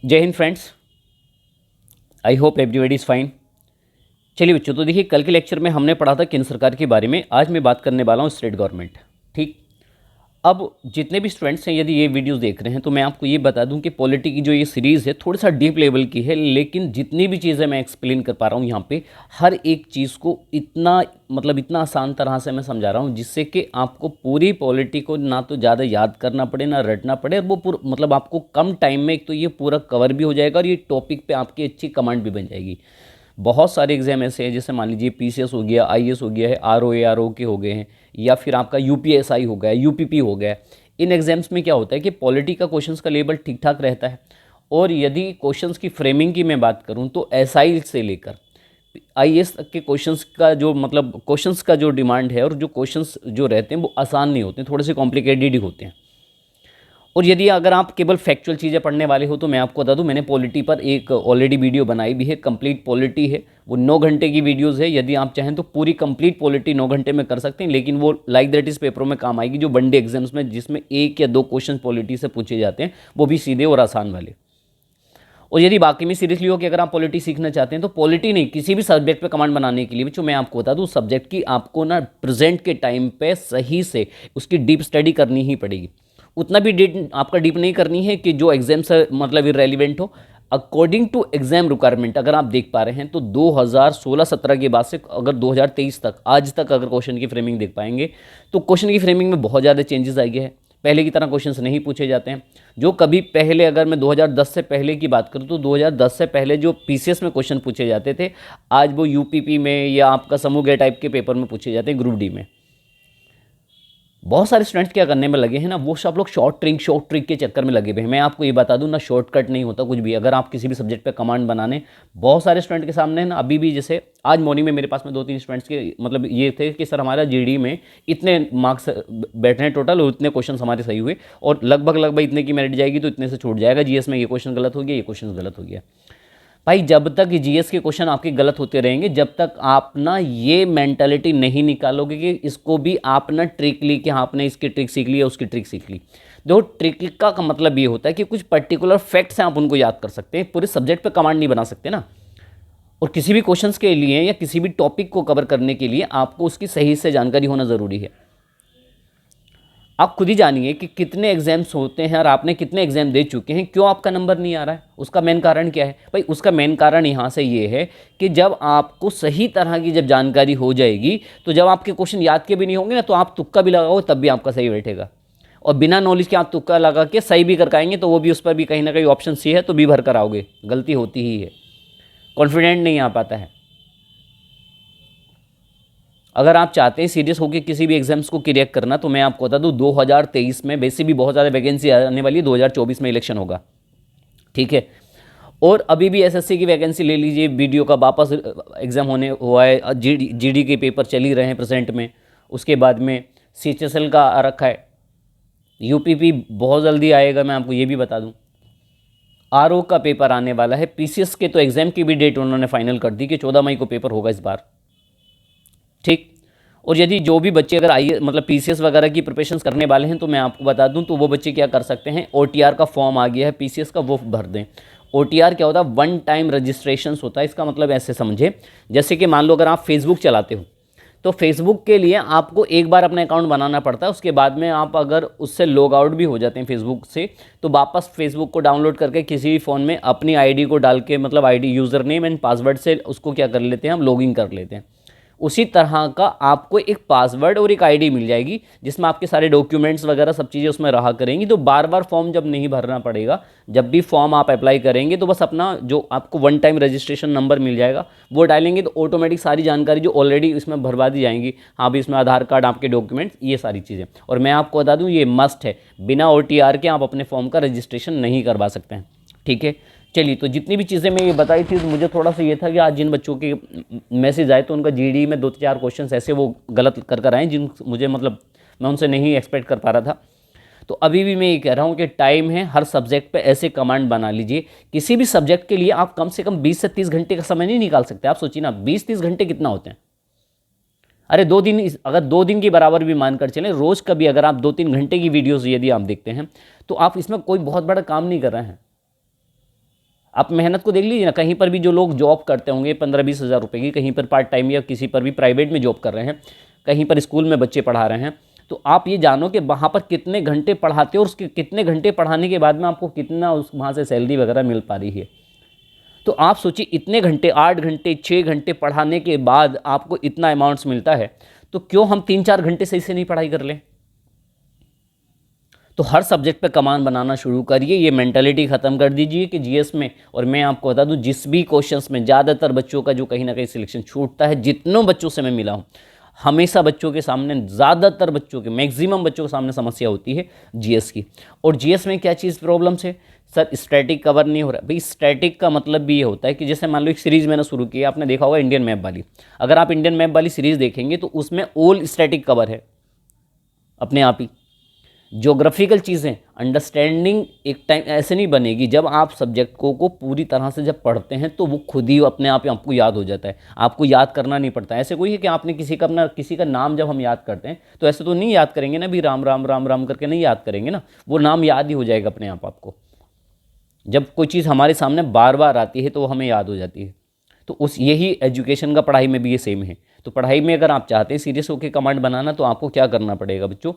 जय Hind friends. I hope everybody is fine. चलिए बच्चों, तो देखिए कल के लेक्चर में हमने पढ़ा था केंद्र सरकार के बारे में। आज मैं बात करने वाला हूँ स्टेट गवर्नमेंट। ठीक। अब जितने भी स्टूडेंट्स हैं यदि ये वीडियोस देख रहे हैं तो मैं आपको ये बता दूं कि पॉलिटी की जो ये सीरीज़ है थोड़ा सा डीप लेवल की है, लेकिन जितनी भी चीज़ें मैं एक्सप्लेन कर पा रहा हूँ यहाँ पे हर एक चीज़ को इतना आसान तरह से मैं समझा रहा हूँ जिससे कि आपको पूरी पॉलिटी को ना तो ज़्यादा याद करना पड़े ना रटना पड़े, और वो पूरा आपको कम टाइम में एक तो ये पूरा कवर भी हो जाएगा और ये टॉपिक पर आपकी अच्छी कमांड भी बन जाएगी। बहुत सारे एग्जाम ऐसे हैं, जैसे मान लीजिए पीसीएस हो गया, आईएएस हो गया है, आरओ के हो गए हैं, या फिर आपका यूपीएसआई हो गया, यूपीपी हो गया। इन एग्जाम्स में क्या होता है कि पॉलिटी का क्वेश्चंस का लेवल ठीक ठाक रहता है, और यदि क्वेश्चंस की फ्रेमिंग की मैं बात करूं तो एसआई से लेकर आईएएस तक के क्वेश्चंस का जो क्वेश्चंस का जो डिमांड है और जो क्वेश्चंस जो रहते हैं वो आसान नहीं होते हैं, थोड़े से कॉम्प्लिकेटेड ही होते हैं। और यदि अगर आप केवल फैक्चुअल चीज़ें पढ़ने वाले हो तो मैं आपको बता दूं, मैंने पॉलिटी पर एक ऑलरेडी वीडियो बनाई भी है, कंप्लीट पॉलिटी है, वो 9 घंटे की वीडियोस है। यदि आप चाहें तो पूरी कंप्लीट पॉलिटी 9 घंटे में कर सकते हैं, लेकिन वो लाइक दैट इस पेपरों में काम आएगी जो वनडे एग्जाम्स में, जिसमें 1 या 2 क्वेश्चन पॉलिटी से पूछे जाते हैं, वो भी सीधे और आसान वाले। और यदि बाकी में सीरियसली हो कि अगर आप पॉलिटी सीखना चाहते हैं तो पॉलिटी नहीं, किसी भी सब्जेक्ट पे कमांड बनाने के लिए बच्चों मैं आपको बता दूं, सब्जेक्ट की आपको ना प्रेजेंट के टाइम पे सही से उसकी डीप स्टडी करनी ही पड़ेगी। उतना भी डीप आपका डीप नहीं करनी है कि जो एग्जाम से इरेलीवेंट हो। अकॉर्डिंग टू एग्जाम रिक्वायरमेंट अगर आप देख पा रहे हैं तो 2016-17 के बाद से अगर 2023 तक आज तक अगर क्वेश्चन की फ्रेमिंग देख पाएंगे तो क्वेश्चन की फ्रेमिंग में बहुत ज़्यादा चेंजेस आई है। पहले की तरह क्वेश्चंस नहीं पूछे जाते हैं जो कभी पहले, अगर मैं 2010 से पहले की बात करूं तो 2010 से पहले जो पीसीएस में क्वेश्चन पूछे जाते थे, आज वो यूपीपी में या आपका समूह गे टाइप के पेपर में पूछे जाते हैं, ग्रुप डी में। बहुत सारे स्टूडेंट्स क्या करने में लगे हैं ना, वो सब लोग शॉर्ट ट्रिक के चक्कर में लगे हुए हैं। मैं आपको ये बता दूं ना, शॉर्टकट नहीं होता कुछ भी। अगर आप किसी भी सब्जेक्ट पे कमांड बनाने, बहुत सारे स्टूडेंट के सामने है ना, अभी भी जैसे आज मॉर्निंग में मेरे पास में 2-3 स्टूडेंट्स के ये थे कि सर हमारा जीडी में इतने मार्क्स बैठे हैं टोटल और इतने क्वेश्चन हमारे सही हुए, और लगभग इतने की मेरिट जाएगी तो इतने से छूट जाएगा, जीएस में ये क्वेश्चन गलत हो गया, ये क्वेश्चन गलत हो गया। भाई जब तक जीएस के क्वेश्चन आपके गलत होते रहेंगे, जब तक आप ना ये मेंटालिटी नहीं निकालोगे कि इसको भी आप ना ट्रिक ली कि हाँ आपने इसकी ट्रिक सीख ली या उसकी ट्रिक सीख ली। देखो ट्रिक का मतलब ये होता है कि कुछ पर्टिकुलर फैक्ट्स हैं, आप उनको याद कर सकते हैं, पूरे सब्जेक्ट पे कमांड नहीं बना सकते ना। और किसी भी क्वेश्चंस के लिए या किसी भी टॉपिक को कवर करने के लिए आपको उसकी सही से जानकारी होना ज़रूरी है। आप खुद ही जानिए कि कितने एग्जाम्स होते हैं और आपने कितने एग्जाम दे चुके हैं, क्यों आपका नंबर नहीं आ रहा है, उसका मेन कारण क्या है। भाई उसका मेन कारण यहाँ से ये है कि जब आपको सही तरह की जब जानकारी हो जाएगी तो जब आपके क्वेश्चन याद के भी नहीं होंगे ना, तो आप तुक्का भी लगाओ तब भी आपका सही बैठेगा। और बिना नॉलेज के आप तुक्का लगा के सही भी कर पाएंगे तो वो भी, उस पर भी कहीं ना कहीं ऑप्शन सी है तो भी भर कर आओगे, गलती होती ही है, कॉन्फिडेंट नहीं आ पाता है। अगर आप चाहते हैं सीरियस होकर किसी भी एग्जाम्स को क्लियर करना तो मैं आपको बता दूं 2023 में वैसे भी बहुत ज़्यादा वैकेंसी आने वाली है, 2024 में इलेक्शन होगा, ठीक है। और अभी भी एसएससी की वैकेंसी ले लीजिए, वीडियो का वापस एग्ज़ाम होने हुआ है, जीडी के पेपर चल ही रहे हैं प्रेजेंट में, उसके बाद में सीएचएसएल का आ रखा है, यूपीपी बहुत जल्दी आएगा, मैं आपको ये भी बता दूं, आरओ का पेपर आने वाला है, पीसीएस के तो एग्ज़ाम की भी डेट उन्होंने फाइनल कर दी कि 14 मई को पेपर होगा इस बार, ठीक। और यदि जो भी बच्चे अगर आई पीसीएस वगैरह की प्रिपरेशन करने वाले हैं तो मैं आपको बता दूं, तो वो बच्चे क्या कर सकते हैं, ओटीआर का फॉर्म आ गया है पीसीएस का, वो भर दें। ओटीआर क्या होता है, वन टाइम रजिस्ट्रेशन होता है। इसका मतलब ऐसे समझे, जैसे कि मान लो अगर आप फेसबुक चलाते हो तो फेसबुक के लिए आपको एक बार अपना अकाउंट बनाना पड़ता है, उसके बाद में आप अगर उससे लॉग आउट भी हो जाते हैं फेसबुक से तो वापस फेसबुक को डाउनलोड करके किसी भी फ़ोन में अपनी आईडी को डाल के, ID user name and password से उसको क्या कर लेते हैं, हम लॉगिन कर लेते हैं। उसी तरह का आपको एक पासवर्ड और एक आईडी मिल जाएगी जिसमें आपके सारे डॉक्यूमेंट्स वगैरह सब चीज़ें उसमें रहा करेंगी, तो बार बार फॉर्म जब नहीं भरना पड़ेगा। जब भी फॉर्म आप अप्लाई करेंगे तो बस अपना जो आपको वन टाइम रजिस्ट्रेशन नंबर मिल जाएगा वो डालेंगे तो ऑटोमेटिक सारी जानकारी जो ऑलरेडी इसमें भरवा दी जाएंगी, हाँ भी इसमें आधार कार्ड, आपके डॉक्यूमेंट्स, ये सारी चीज़ें। और मैं आपको बता दूँ ये मस्ट है, बिना ओटीआर के आप अपने फॉर्म का रजिस्ट्रेशन नहीं करवा सकते हैं, ठीक है। चलिए, तो जितनी भी चीज़ें मैं ये बताई थी तो मुझे थोड़ा सा ये था कि आज जिन बच्चों के मैसेज आए तो उनका जीडी में 2-4 क्वेश्चंस ऐसे वो गलत कर आए जिन मुझे मैं उनसे नहीं एक्सपेक्ट कर पा रहा था। तो अभी भी मैं ये कह रहा हूँ कि टाइम है, हर सब्जेक्ट पे ऐसे कमांड बना लीजिए। किसी भी सब्जेक्ट के लिए आप कम से कम 20 से 30 घंटे का समय नहीं निकाल सकते। आप सोचिए ना, 20-30 घंटे कितना होते हैं। अरे 2 दिन, अगर 2 दिन की बराबर भी मानकर चलें, रोज़ कभी अगर आप 2-3 घंटे की वीडियोज़ यदि आप देखते हैं तो आप इसमें कोई बहुत बड़ा काम नहीं कर रहे हैं। आप मेहनत को देख लीजिए ना, कहीं पर भी जो लोग जॉब करते होंगे 15-20 हज़ार रुपये की, कहीं पर पार्ट टाइम या किसी पर भी प्राइवेट में जॉब कर रहे हैं, कहीं पर स्कूल में बच्चे पढ़ा रहे हैं, तो आप ये जानो कि वहाँ पर कितने घंटे पढ़ाते हो और उसके कितने घंटे पढ़ाने के बाद में आपको कितना उस वहाँ से सैलरी वगैरह मिल पा रही है। तो आप सोचिए, इतने घंटे, 8 घंटे 6 घंटे पढ़ाने के बाद आपको इतना अमाउंट्स मिलता है, तो क्यों हम 3-4 घंटे सही से नहीं पढ़ाई कर लें। तो हर सब्जेक्ट पे कमान बनाना शुरू करिए, ये मेंटालिटी ख़त्म कर दीजिए कि जीएस में। और मैं आपको बता दूं, जिस भी क्वेश्चंस में ज़्यादातर बच्चों का जो कहीं ना कहीं सिलेक्शन छूटता है, जितनों बच्चों से मैं मिला हूँ, हमेशा बच्चों के सामने, ज़्यादातर बच्चों के, मैक्सिमम बच्चों के सामने समस्या होती है जीएस की। और जीएस में क्या चीज़ प्रॉब्लम्स है सर, स्टैटिक कवर नहीं हो रहा। भाई स्टैटिक का मतलब भी ये होता है कि जैसे मान लो एक सीरीज़ मैंने शुरू की, आपने देखा होगा इंडियन मैप वाली, अगर आप इंडियन मैप वाली सीरीज़ देखेंगे तो उसमें ऑल स्टैटिक कवर है अपने आप ही। ज्योग्राफिकल चीज़ें अंडरस्टैंडिंग एक टाइम ऐसे नहीं बनेगी, जब आप सब्जेक्ट को पूरी तरह से जब पढ़ते हैं तो वो खुद ही अपने आप ही आपको याद हो जाता है, आपको याद करना नहीं पड़ता। ऐसे कोई है कि आपने किसी का अपना किसी का नाम जब हम याद करते हैं तो ऐसे तो नहीं याद करेंगे ना, भी राम राम राम राम करके नहीं याद करेंगे ना, वो नाम याद ही हो जाएगा अपने आप आपको। जब कोई चीज़ हमारे सामने बार बार आती है तो वो हमें याद हो जाती है। तो उस यही एजुकेशन का पढ़ाई में भी ये सेम है। तो पढ़ाई में अगर आप चाहते हैं सीरियस होकर कमांड बनाना, तो आपको क्या करना पड़ेगा बच्चों,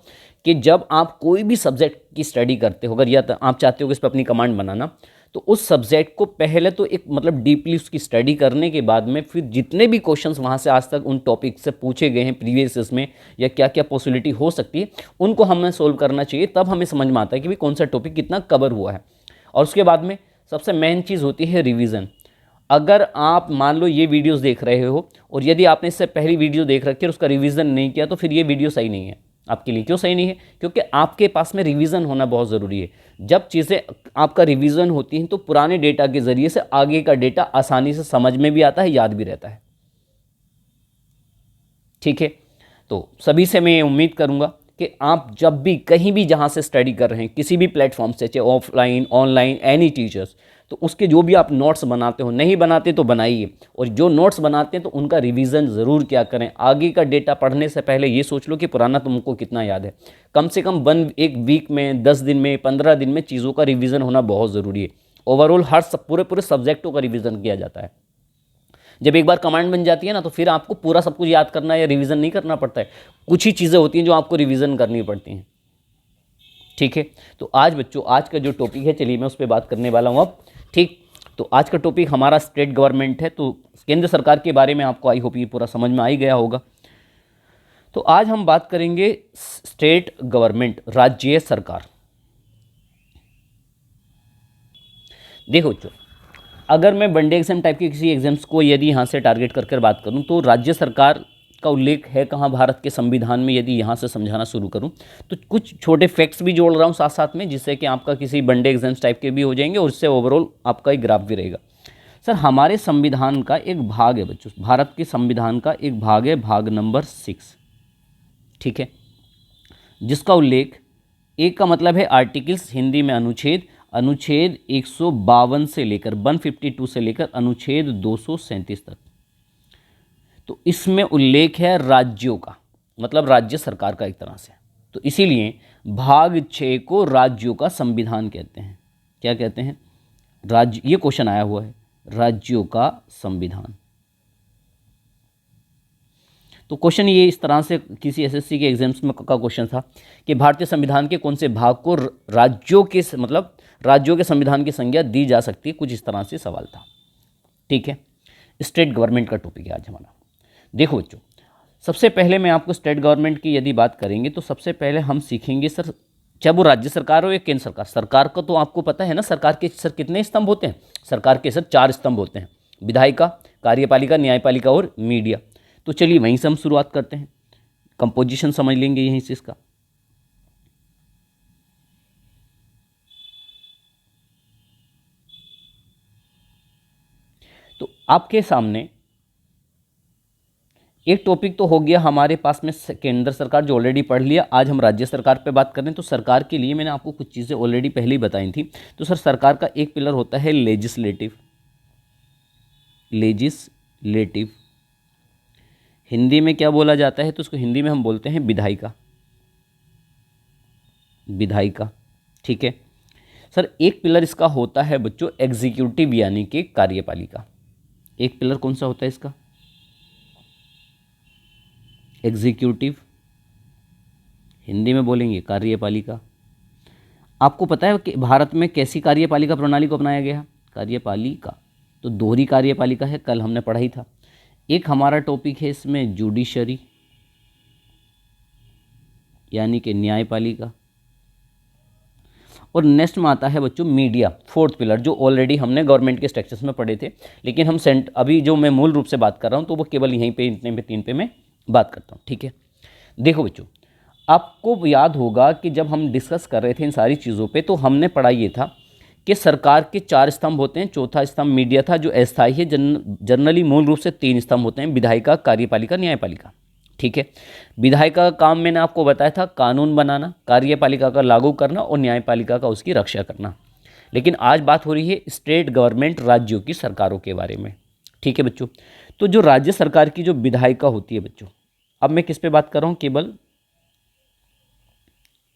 कि जब आप कोई भी सब्जेक्ट की स्टडी करते हो, अगर या आप चाहते हो कि इस पर अपनी कमांड बनाना, तो उस सब्जेक्ट को पहले तो एक मतलब डीपली उसकी स्टडी करने के बाद में फिर जितने भी क्वेश्चंस वहाँ से आज तक उन टॉपिक से पूछे गए हैं प्रीवियस इसमें, या क्या क्या पॉसिबिलिटी हो सकती है, उनको हमें सोल्व करना चाहिए। तब हमें समझ में आता है कि भाई कौन सा टॉपिक कितना कवर हुआ है। और उसके बाद में सबसे मेन चीज़ होती है रिवीजन। अगर आप मान लो ये वीडियोस देख रहे हो और यदि आपने इससे पहली वीडियो देख रखी है और उसका रिवीजन नहीं किया, तो फिर ये वीडियो सही नहीं है आपके लिए। क्यों सही नहीं है? क्योंकि आपके पास में रिवीजन होना बहुत ज़रूरी है। जब चीज़ें आपका रिवीजन होती हैं तो पुराने डेटा के ज़रिए से आगे का डेटा आसानी से समझ में भी आता है, याद भी रहता है। ठीक है, तो सभी से मैं ये उम्मीद करूँगा कि आप जब भी कहीं भी जहाँ से स्टडी कर रहे हैं, किसी भी प्लेटफॉर्म से, चाहे ऑफलाइन ऑनलाइन एनी टीचर्स, तो उसके जो भी आप नोट्स बनाते हो, नहीं बनाते तो बनाइए, और जो नोट्स बनाते हैं तो उनका रिवीजन ज़रूर क्या करें। आगे का डेटा पढ़ने से पहले ये सोच लो कि पुराना तुमको कितना याद है। कम से कम एक वीक में, 10 दिन में, 15 दिन में चीज़ों का रिवीजन होना बहुत ज़रूरी है। ओवरऑल हर पूरे सब्जेक्टों का रिवीजन किया जाता है। जब एक बार कमांड बन जाती है ना, तो फिर आपको पूरा सब कुछ याद करना या रिवीजन नहीं करना पड़ता है। कुछ ही चीज़ें होती हैं जो आपको रिवीजन करनी पड़ती हैं। ठीक है, तो आज बच्चों, आज का जो टॉपिक है, चलिए मैं उस पर बात करने वाला हूँ अब। ठीक, तो आज का टॉपिक हमारा स्टेट गवर्नमेंट है। तो केंद्र सरकार के बारे में आपको आई होप ये पूरा समझ में आ ही गया होगा। तो आज हम बात करेंगे स्टेट गवर्नमेंट, राज्य सरकार। देखो बच्चों, अगर मैं वनडे एग्जाम टाइप के किसी एग्जाम्स को यदि यहाँ से टारगेट करके बात करूँ, तो राज्य सरकार का उल्लेख है कहाँ भारत के संविधान में, यदि यहाँ से समझाना शुरू करूँ तो कुछ छोटे फैक्ट्स भी जोड़ रहा हूँ साथ साथ में, जिससे कि आपका किसी वनडे एग्जाम्स टाइप के भी हो जाएंगे और इससे ओवरऑल आपका एक ग्राफ भी रहेगा। सर, हमारे संविधान का एक भाग है बच्चों, भारत के संविधान का एक भाग है, भाग नंबर 6। ठीक है, जिसका उल्लेख, एक का मतलब है आर्टिकल्स, हिंदी में अनुच्छेद, अनुच्छेद 152 से लेकर 152 से लेकर अनुच्छेद 237 तक। तो इसमें उल्लेख है राज्यों का, मतलब राज्य सरकार का एक तरह से। तो इसीलिए भाग 6 को राज्यों का संविधान कहते हैं। क्या कहते हैं? राज्य। ये क्वेश्चन आया हुआ है, राज्यों का संविधान। तो क्वेश्चन ये इस तरह से किसी एसएससी के एग्जाम्स में का क्वेश्चन था कि भारतीय संविधान के कौन से भाग को राज्यों के, मतलब राज्यों के संविधान की संज्ञा दी जा सकती है, कुछ इस तरह से सवाल था। ठीक है, स्टेट गवर्नमेंट का टॉपिक है आज हमारा। देखो बच्चों, सबसे पहले मैं आपको स्टेट गवर्नमेंट की यदि बात करेंगे तो सबसे पहले हम सीखेंगे सर, चाहे वो राज्य सरकार हो या केंद्र सरकार। सरकार का तो आपको पता है ना, सरकार के सर कितने स्तंभ होते हैं? सरकार के सर 4 स्तंभ होते हैं, विधायिका, कार्यपालिका, न्यायपालिका और मीडिया। तो चलिए वहीं से हम शुरुआत करते हैं, कंपोजिशन समझ लेंगे यहीं से इसका। तो आपके सामने एक टॉपिक तो हो गया हमारे पास में केंद्र सरकार, जो ऑलरेडी पढ़ लिया। आज हम राज्य सरकार पे बात करें तो सरकार के लिए मैंने आपको कुछ चीज़ें ऑलरेडी पहले ही बताई थी। तो सर, सरकार का एक पिलर होता है लेजिस्लेटिव। लेजिस्लेटिव हिंदी में क्या बोला जाता है? तो उसको हिंदी में हम बोलते हैं विधायिका। विधायिका, ठीक है। सर एक पिलर इसका होता है बच्चों एग्जीक्यूटिव यानी कि कार्यपालिका। एक पिलर कौन सा होता है इसका? एग्जीक्यूटिव, हिंदी में बोलेंगे कार्यपालिका। आपको पता है कि भारत में कैसी कार्यपालिका प्रणाली को अपनाया गया? कार्यपालिका तो दोहरी कार्यपालिका है, कल हमने पढ़ा ही था। एक हमारा टॉपिक है इसमें जुडिशरी यानी कि न्यायपालिका, और नेक्स्ट में आता है बच्चों मीडिया, फोर्थ पिलर, जो ऑलरेडी हमने गवर्नमेंट के स्ट्रक्चर्स में पढ़े थे, लेकिन हम अभी जो मैं मूल रूप से बात कर रहा हूँ तो वो केवल यहीं पे इतने पे 3 पे मैं बात करता हूँ। ठीक है, देखो बच्चों, आपको याद होगा कि जब हम डिस्कस कर रहे थे इन सारी चीज़ों पे तो हमने पढ़ा ये था कि सरकार के 4 स्तंभ होते हैं, चौथा स्तंभ मीडिया था जो अस्थायी है। जनरली मूल रूप से 3 स्तंभ होते हैं, विधायिका, कार्यपालिका, न्यायपालिका। ठीक है, विधायिका का काम मैंने आपको बताया था कानून बनाना, कार्यपालिका का लागू करना और न्यायपालिका का उसकी रक्षा करना। लेकिन आज बात हो रही है स्टेट गवर्नमेंट, राज्यों की सरकारों के बारे में। ठीक है बच्चों, तो जो राज्य सरकार की जो विधायिका होती है बच्चों, अब मैं किस पे बात कर रहा हूँ? केवल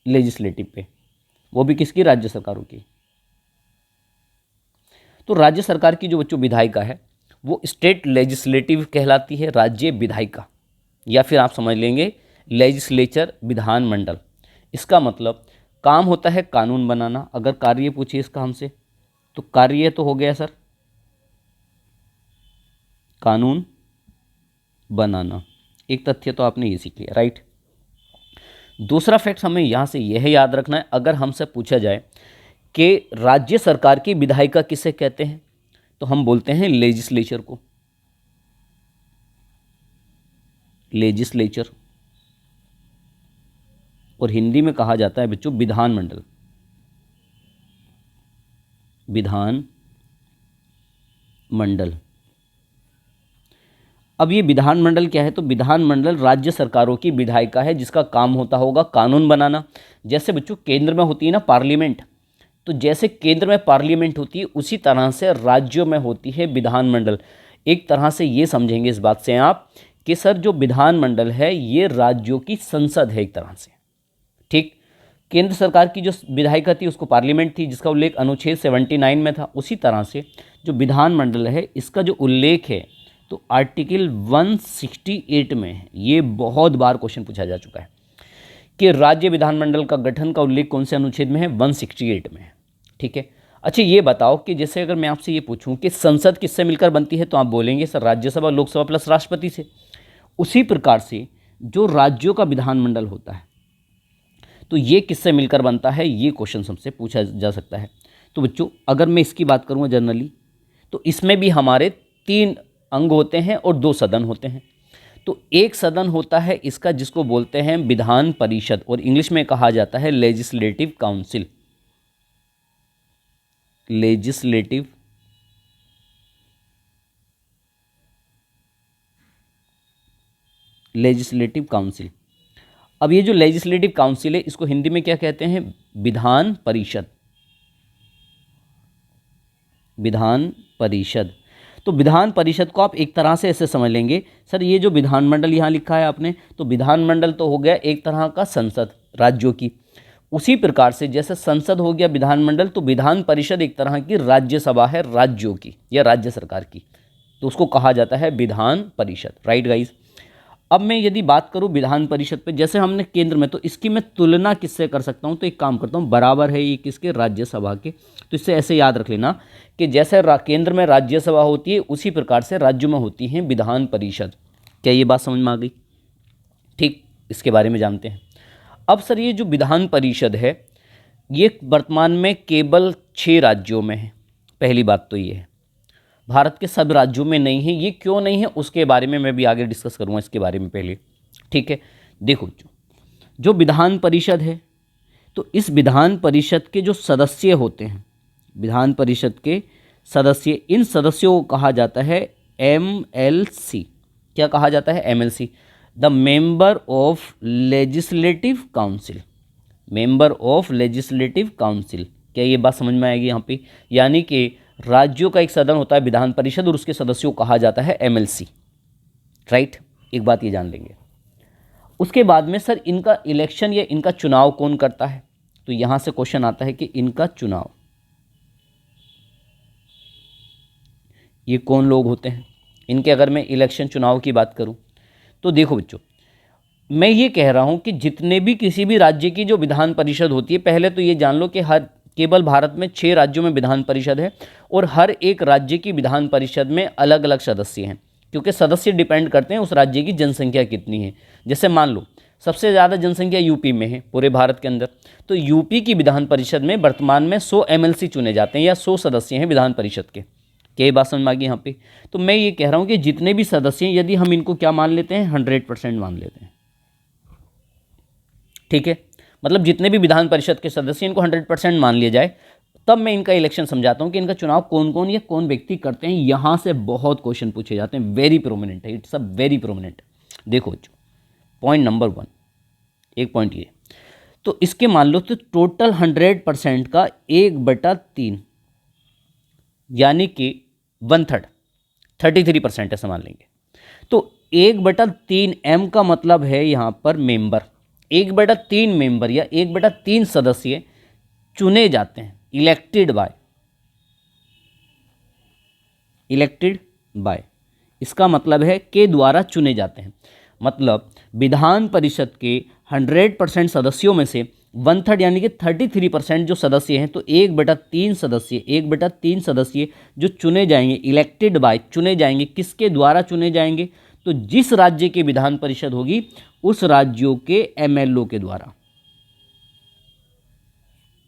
लेजिस्लेटिव पे, वो भी किसकी? राज्य सरकारों की। तो राज्य सरकार की जो बच्चों विधायिका है वो स्टेट लेजिस्लेटिव कहलाती है, राज्य विधायिका, या फिर आप समझ लेंगे लेजिस्लेचर, विधानमंडल। इसका मतलब काम होता है कानून बनाना। अगर कार्य पूछिए इसका हमसे तो कार्य तो हो गया सर कानून बनाना। एक तथ्य तो आपने ये सीख लिया, राइट। दूसरा फैक्ट हमें यहाँ से यह याद रखना है, अगर हमसे पूछा जाए कि राज्य सरकार की विधायिका किसे कहते हैं तो हम बोलते हैं लेजिस्लेचर को, लेजिस्लेचर, और हिंदी में कहा जाता है बच्चों विधानमंडल, विधानमंडल। अब ये विधानमंडल क्या है? तो विधानमंडल राज्य सरकारों की विधायिका है जिसका काम होता होगा कानून बनाना। जैसे बच्चों केंद्र में होती है ना पार्लियामेंट, तो जैसे केंद्र में पार्लियामेंट होती है उसी तरह से राज्यों में होती है विधानमंडल। एक तरह से ये समझेंगे इस बात से आप कि सर जो विधानमंडल है ये राज्यों की संसद है एक तरह से। ठीक, केंद्र सरकार की जो विधायिका थी उसको पार्लियामेंट थी, जिसका उल्लेख अनुच्छेद 79 में था। उसी तरह से जो विधानमंडल है इसका जो उल्लेख है तो आर्टिकल 168 में है। ये बहुत बार क्वेश्चन पूछा जा चुका है कि राज्य विधानमंडल का गठन का उल्लेख कौन से अनुच्छेद में है? 168 में है। ठीक है, अच्छा ये बताओ कि जैसे अगर मैं आपसे ये पूछूं कि संसद किससे मिलकर बनती है तो आप बोलेंगे सर राज्यसभा, लोकसभा प्लस राष्ट्रपति से। उसी प्रकार से जो राज्यों का विधानमंडल होता है तो ये किससे मिलकर बनता है? ये क्वेश्चन हमसे पूछा जा सकता है। तो बच्चों अगर मैं इसकी बात करूँगा जनरली तो इसमें भी हमारे 3 अंग होते हैं और 2 सदन होते हैं। तो एक सदन होता है इसका जिसको बोलते हैं विधान परिषद, और इंग्लिश में कहा जाता है लेजिस्लेटिव काउंसिल, लेजिस्लेटिव काउंसिल। अब ये जो लेजिस्लेटिव काउंसिल है इसको हिंदी में क्या कहते हैं? विधान परिषद, विधान परिषद। तो विधान परिषद को आप एक तरह से ऐसे समझ लेंगे, सर ये जो विधानमंडल यहाँ लिखा है आपने, तो विधानमंडल तो हो गया एक तरह का संसद राज्यों की। उसी प्रकार से जैसे संसद हो गया विधानमंडल, तो विधान परिषद एक तरह की राज्यसभा है राज्यों की या राज्य सरकार की, तो उसको कहा जाता है विधान परिषद, राइट गाइज। अब मैं यदि बात करूं विधान परिषद पे, जैसे हमने केंद्र में, तो इसकी मैं तुलना किससे कर सकता हूं? तो एक काम करता हूं, बराबर है ये किसके? राज्यसभा के। तो इससे ऐसे याद रख लेना कि जैसे केंद्र में राज्यसभा होती है उसी प्रकार से राज्यों में होती है विधान परिषद। क्या ये बात समझ में आ गई? ठीक, इसके बारे में जानते हैं। अब सर ये जो विधान परिषद है ये वर्तमान में केवल 6 राज्यों में है। पहली बात तो ये है, भारत के सब राज्यों में नहीं है। ये क्यों नहीं है उसके बारे में मैं भी आगे डिस्कस करूंगा इसके बारे में पहले। ठीक है, देखो जो विधान परिषद है तो इस विधान परिषद के जो सदस्य होते हैं, विधान परिषद के सदस्य, इन सदस्यों को कहा जाता है MLC। क्या कहा जाता है? MLC, the member of legislative council, member of legislative council. क्या ये बात समझ में आएगी यहाँ पे? यानी कि राज्यों का एक सदन होता है विधान परिषद और उसके सदस्यों को कहा जाता है MLC, राइट। एक बात ये जान लेंगे। उसके बाद में सर इनका इलेक्शन या इनका चुनाव कौन करता है? तो यहाँ से क्वेश्चन आता है कि इनका चुनाव ये कौन लोग होते हैं? इनके अगर मैं इलेक्शन चुनाव की बात करूं तो देखो बच्चों, मैं ये कह रहा हूं कि जितने भी किसी भी राज्य की जो विधान परिषद होती है, पहले तो ये जान लो कि हर केवल भारत में 6 राज्यों में विधान परिषद है और हर एक राज्य की विधान परिषद में अलग अलग सदस्य हैं, क्योंकि सदस्य डिपेंड करते हैं उस राज्य की जनसंख्या कितनी है। जैसे मान लो सबसे ज़्यादा जनसंख्या यूपी में है पूरे भारत के अंदर, तो यूपी की विधान परिषद में वर्तमान में 100 एमएलसी चुने जाते हैं या 100 सदस्य हैं विधान परिषद के। क्या ये बात समझ में आ गई यहाँ पे? तो मैं ये कह रहा हूँ कि जितने भी सदस्य हैं, यदि हम इनको क्या मान लेते हैं, 100% मान लेते हैं, ठीक है, मतलब जितने भी विधान परिषद के सदस्य इनको 100% मान लिया जाए, तब मैं इनका इलेक्शन समझाता हूँ कि इनका चुनाव कौन कौन या कौन व्यक्ति करते हैं। यहाँ से बहुत क्वेश्चन पूछे जाते हैं, वेरी प्रोमिनेंट है, इट्स अ वेरी प्रोमिनेंट। देखो बच्चों, पॉइंट नंबर 1, एक पॉइंट ये, तो इसके मान लो तो टोटल 100% का 1/3 यानी कि 1/3 33% ऐसा मान लेंगे। तो 1/3 M का मतलब है यहाँ पर मेंबर, 1/3 मेंबर या 1/3 सदस्य चुने जाते हैं, इलेक्टेड बाय, इसका मतलब है के द्वारा चुने जाते हैं। मतलब विधान परिषद के 100% सदस्यों में से 1/3 यानी कि 33% जो सदस्य हैं, तो 1/3 सदस्य जो चुने जाएंगे, इलेक्टेड बाय, चुने जाएंगे, किसके द्वारा चुने जाएंगे? तो जिस राज्य की विधान परिषद होगी उस राज्यों के एमएलओ के द्वारा।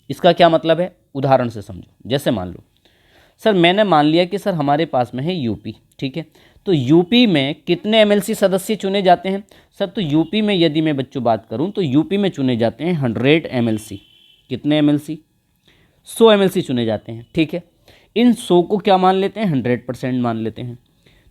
इसका क्या मतलब है, उदाहरण से समझो। जैसे मान लो सर, मैंने मान लिया कि सर हमारे पास में है यूपी, ठीक है, तो यूपी में कितने एमएलसी सदस्य चुने जाते हैं? सर तो यूपी में यदि मैं बच्चों बात करूं तो यूपी में चुने जाते हैं 100 एमएलसी। कितने एमएलसी? 100 एमएलसी चुने जाते हैं, ठीक है। इन 100 को क्या मान लेते हैं, 100% मान लेते हैं।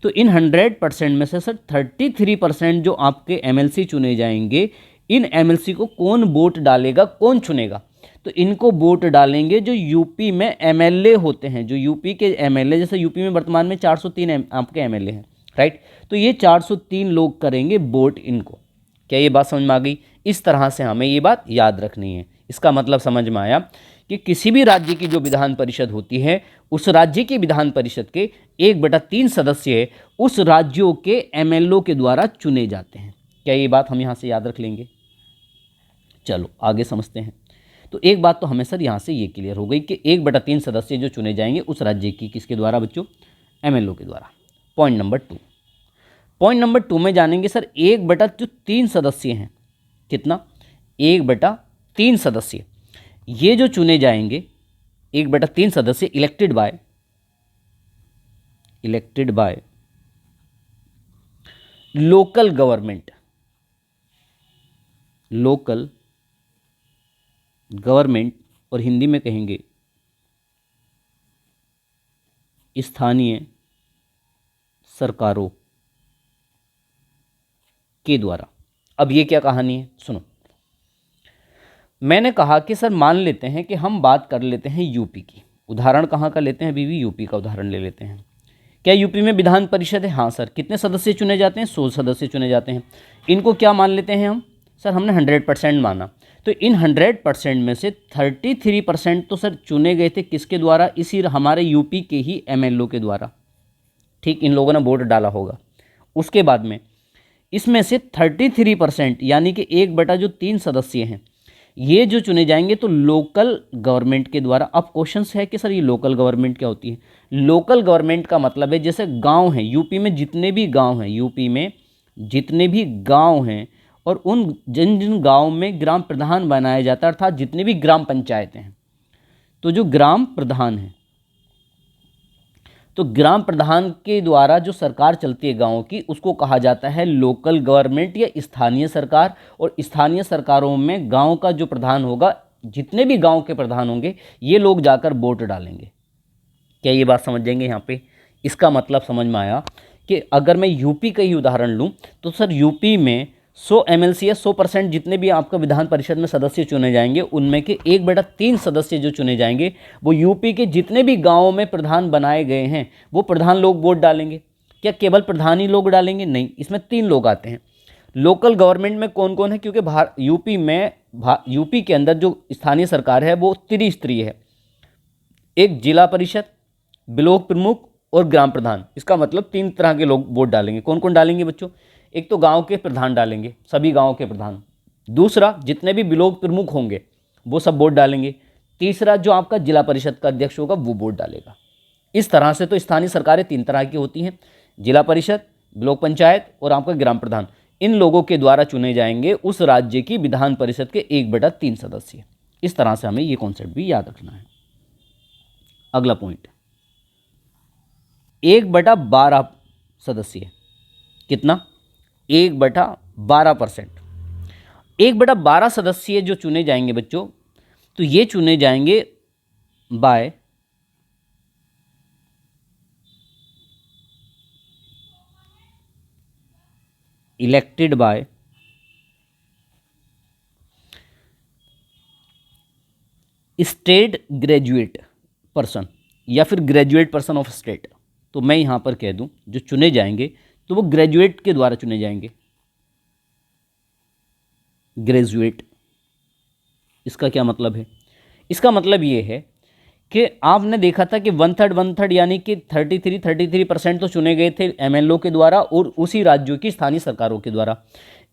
तो इन 100% में से सर 33% जो आपके एमएलसी चुने जाएंगे, इन एमएलसी को कौन वोट डालेगा, कौन चुनेगा? तो इनको वोट डालेंगे जो यूपी में एमएलए होते हैं, जो यूपी के एमएलए, जैसे यूपी में वर्तमान में 403 आपके एमएलए हैं, राइट, तो ये 403 लोग करेंगे वोट इनको। क्या ये बात समझ में आ गई? इस तरह से हमें ये बात याद रखनी है। इसका मतलब समझ में आया कि किसी भी राज्य की जो विधान परिषद होती है, उस राज्य की विधान परिषद के 1/3 सदस्य उस राज्यों के एमएलओ के द्वारा चुने जाते हैं। क्या ये बात हम यहाँ से याद रख लेंगे? चलो आगे समझते हैं। तो एक बात तो हमें सर यहाँ से ये क्लियर हो गई कि 1/3 सदस्य जो चुने जाएंगे उस राज्य की, किसके द्वारा बच्चों? एमएलओ के द्वारा। पॉइंट नंबर 2 में जानेंगे सर 1/3 सदस्य हैं, कितना? 1/3 सदस्य ये जो चुने जाएंगे, 1/3 सदस्य इलेक्टेड बाय लोकल गवर्नमेंट और हिंदी में कहेंगे स्थानीय सरकारों के द्वारा। अब ये क्या कहानी है, सुनो। मैंने कहा कि सर मान लेते हैं कि हम बात कर लेते हैं यूपी की, उदाहरण कहाँ का लेते हैं, अभी भी यूपी का उदाहरण ले लेते हैं। क्या यूपी में विधान परिषद है? हाँ सर। कितने सदस्य चुने जाते हैं? 100 सदस्य चुने जाते हैं। इनको क्या मान लेते हैं हम? सर हमने 100% माना, तो इन 100% में से 33% तो सर चुने गए थे किसके द्वारा? इसी हमारे यूपी के ही एमएलओ के द्वारा, ठीक, इन लोगों ने वोट डाला होगा। उसके बाद में इसमें से 33% यानी कि 1/3 सदस्य हैं, ये जो चुने जाएंगे तो लोकल गवर्नमेंट के द्वारा। अब क्वेश्चन है कि सर ये लोकल गवर्नमेंट क्या होती है? लोकल गवर्नमेंट का मतलब है जैसे गांव हैं, यूपी में जितने भी गांव हैं और उन जिन जिन गाँव में ग्राम प्रधान बनाया जाता है, अर्थात जितने भी ग्राम पंचायतें हैं, तो जो ग्राम प्रधान हैं, तो ग्राम प्रधान के द्वारा जो सरकार चलती है गाँव की, उसको कहा जाता है लोकल गवर्नमेंट या स्थानीय सरकार। और स्थानीय सरकारों में गांव का जो प्रधान होगा, जितने भी गांव के प्रधान होंगे, ये लोग जाकर वोट डालेंगे। क्या ये बात समझ जाएंगे यहाँ पे? इसका मतलब समझ में आया कि अगर मैं यूपी का ही उदाहरण लूँ तो सर यूपी में 100 एमएलसी या 100% जितने भी आपका विधान परिषद में सदस्य चुने जाएंगे, उनमें के 1/3 सदस्य जो चुने जाएंगे वो यूपी के जितने भी गांवों में प्रधान बनाए गए हैं, वो प्रधान लोग वोट डालेंगे। क्या केवल प्रधान ही लोग डालेंगे? नहीं, इसमें 3 लोग आते हैं। लोकल गवर्नमेंट में कौन कौन है? क्योंकि यूपी के अंदर जो स्थानीय सरकार है वो त्रिस्तरीय है। एक जिला परिषद, ब्लॉक प्रमुख और ग्राम प्रधान, इसका मतलब 3 तरह के लोग वोट डालेंगे। कौन कौन डालेंगे बच्चों? एक तो गांव के प्रधान डालेंगे, सभी गांव के प्रधान। दूसरा, जितने भी ब्लॉक प्रमुख होंगे वो सब वोट डालेंगे। तीसरा, जो आपका जिला परिषद का अध्यक्ष होगा वो वोट डालेगा। इस तरह से तो स्थानीय सरकारें 3 तरह की होती हैं, जिला परिषद, ब्लॉक पंचायत और आपका ग्राम प्रधान। इन लोगों के द्वारा चुने जाएंगे उस राज्य की विधान परिषद के 1/3 सदस्य। इस तरह से हमें ये कॉन्सेप्ट भी याद रखना है। अगला पॉइंट, 1/12 सदस्य। कितना? 1/12%। 1/12 सदस्य जो चुने जाएंगे बच्चों, तो ये चुने जाएंगे by elected by state graduate person या फिर ग्रेजुएट पर्सन ऑफ स्टेट। तो मैं यहां पर कह दूं, जो चुने जाएंगे तो वो ग्रेजुएट के द्वारा चुने जाएंगे। ग्रेजुएट, इसका क्या मतलब है? इसका मतलब ये है कि आपने देखा था कि 1/3 यानी कि 33% तो चुने गए थे एमएलओ के द्वारा और उसी राज्यों की स्थानीय सरकारों के द्वारा।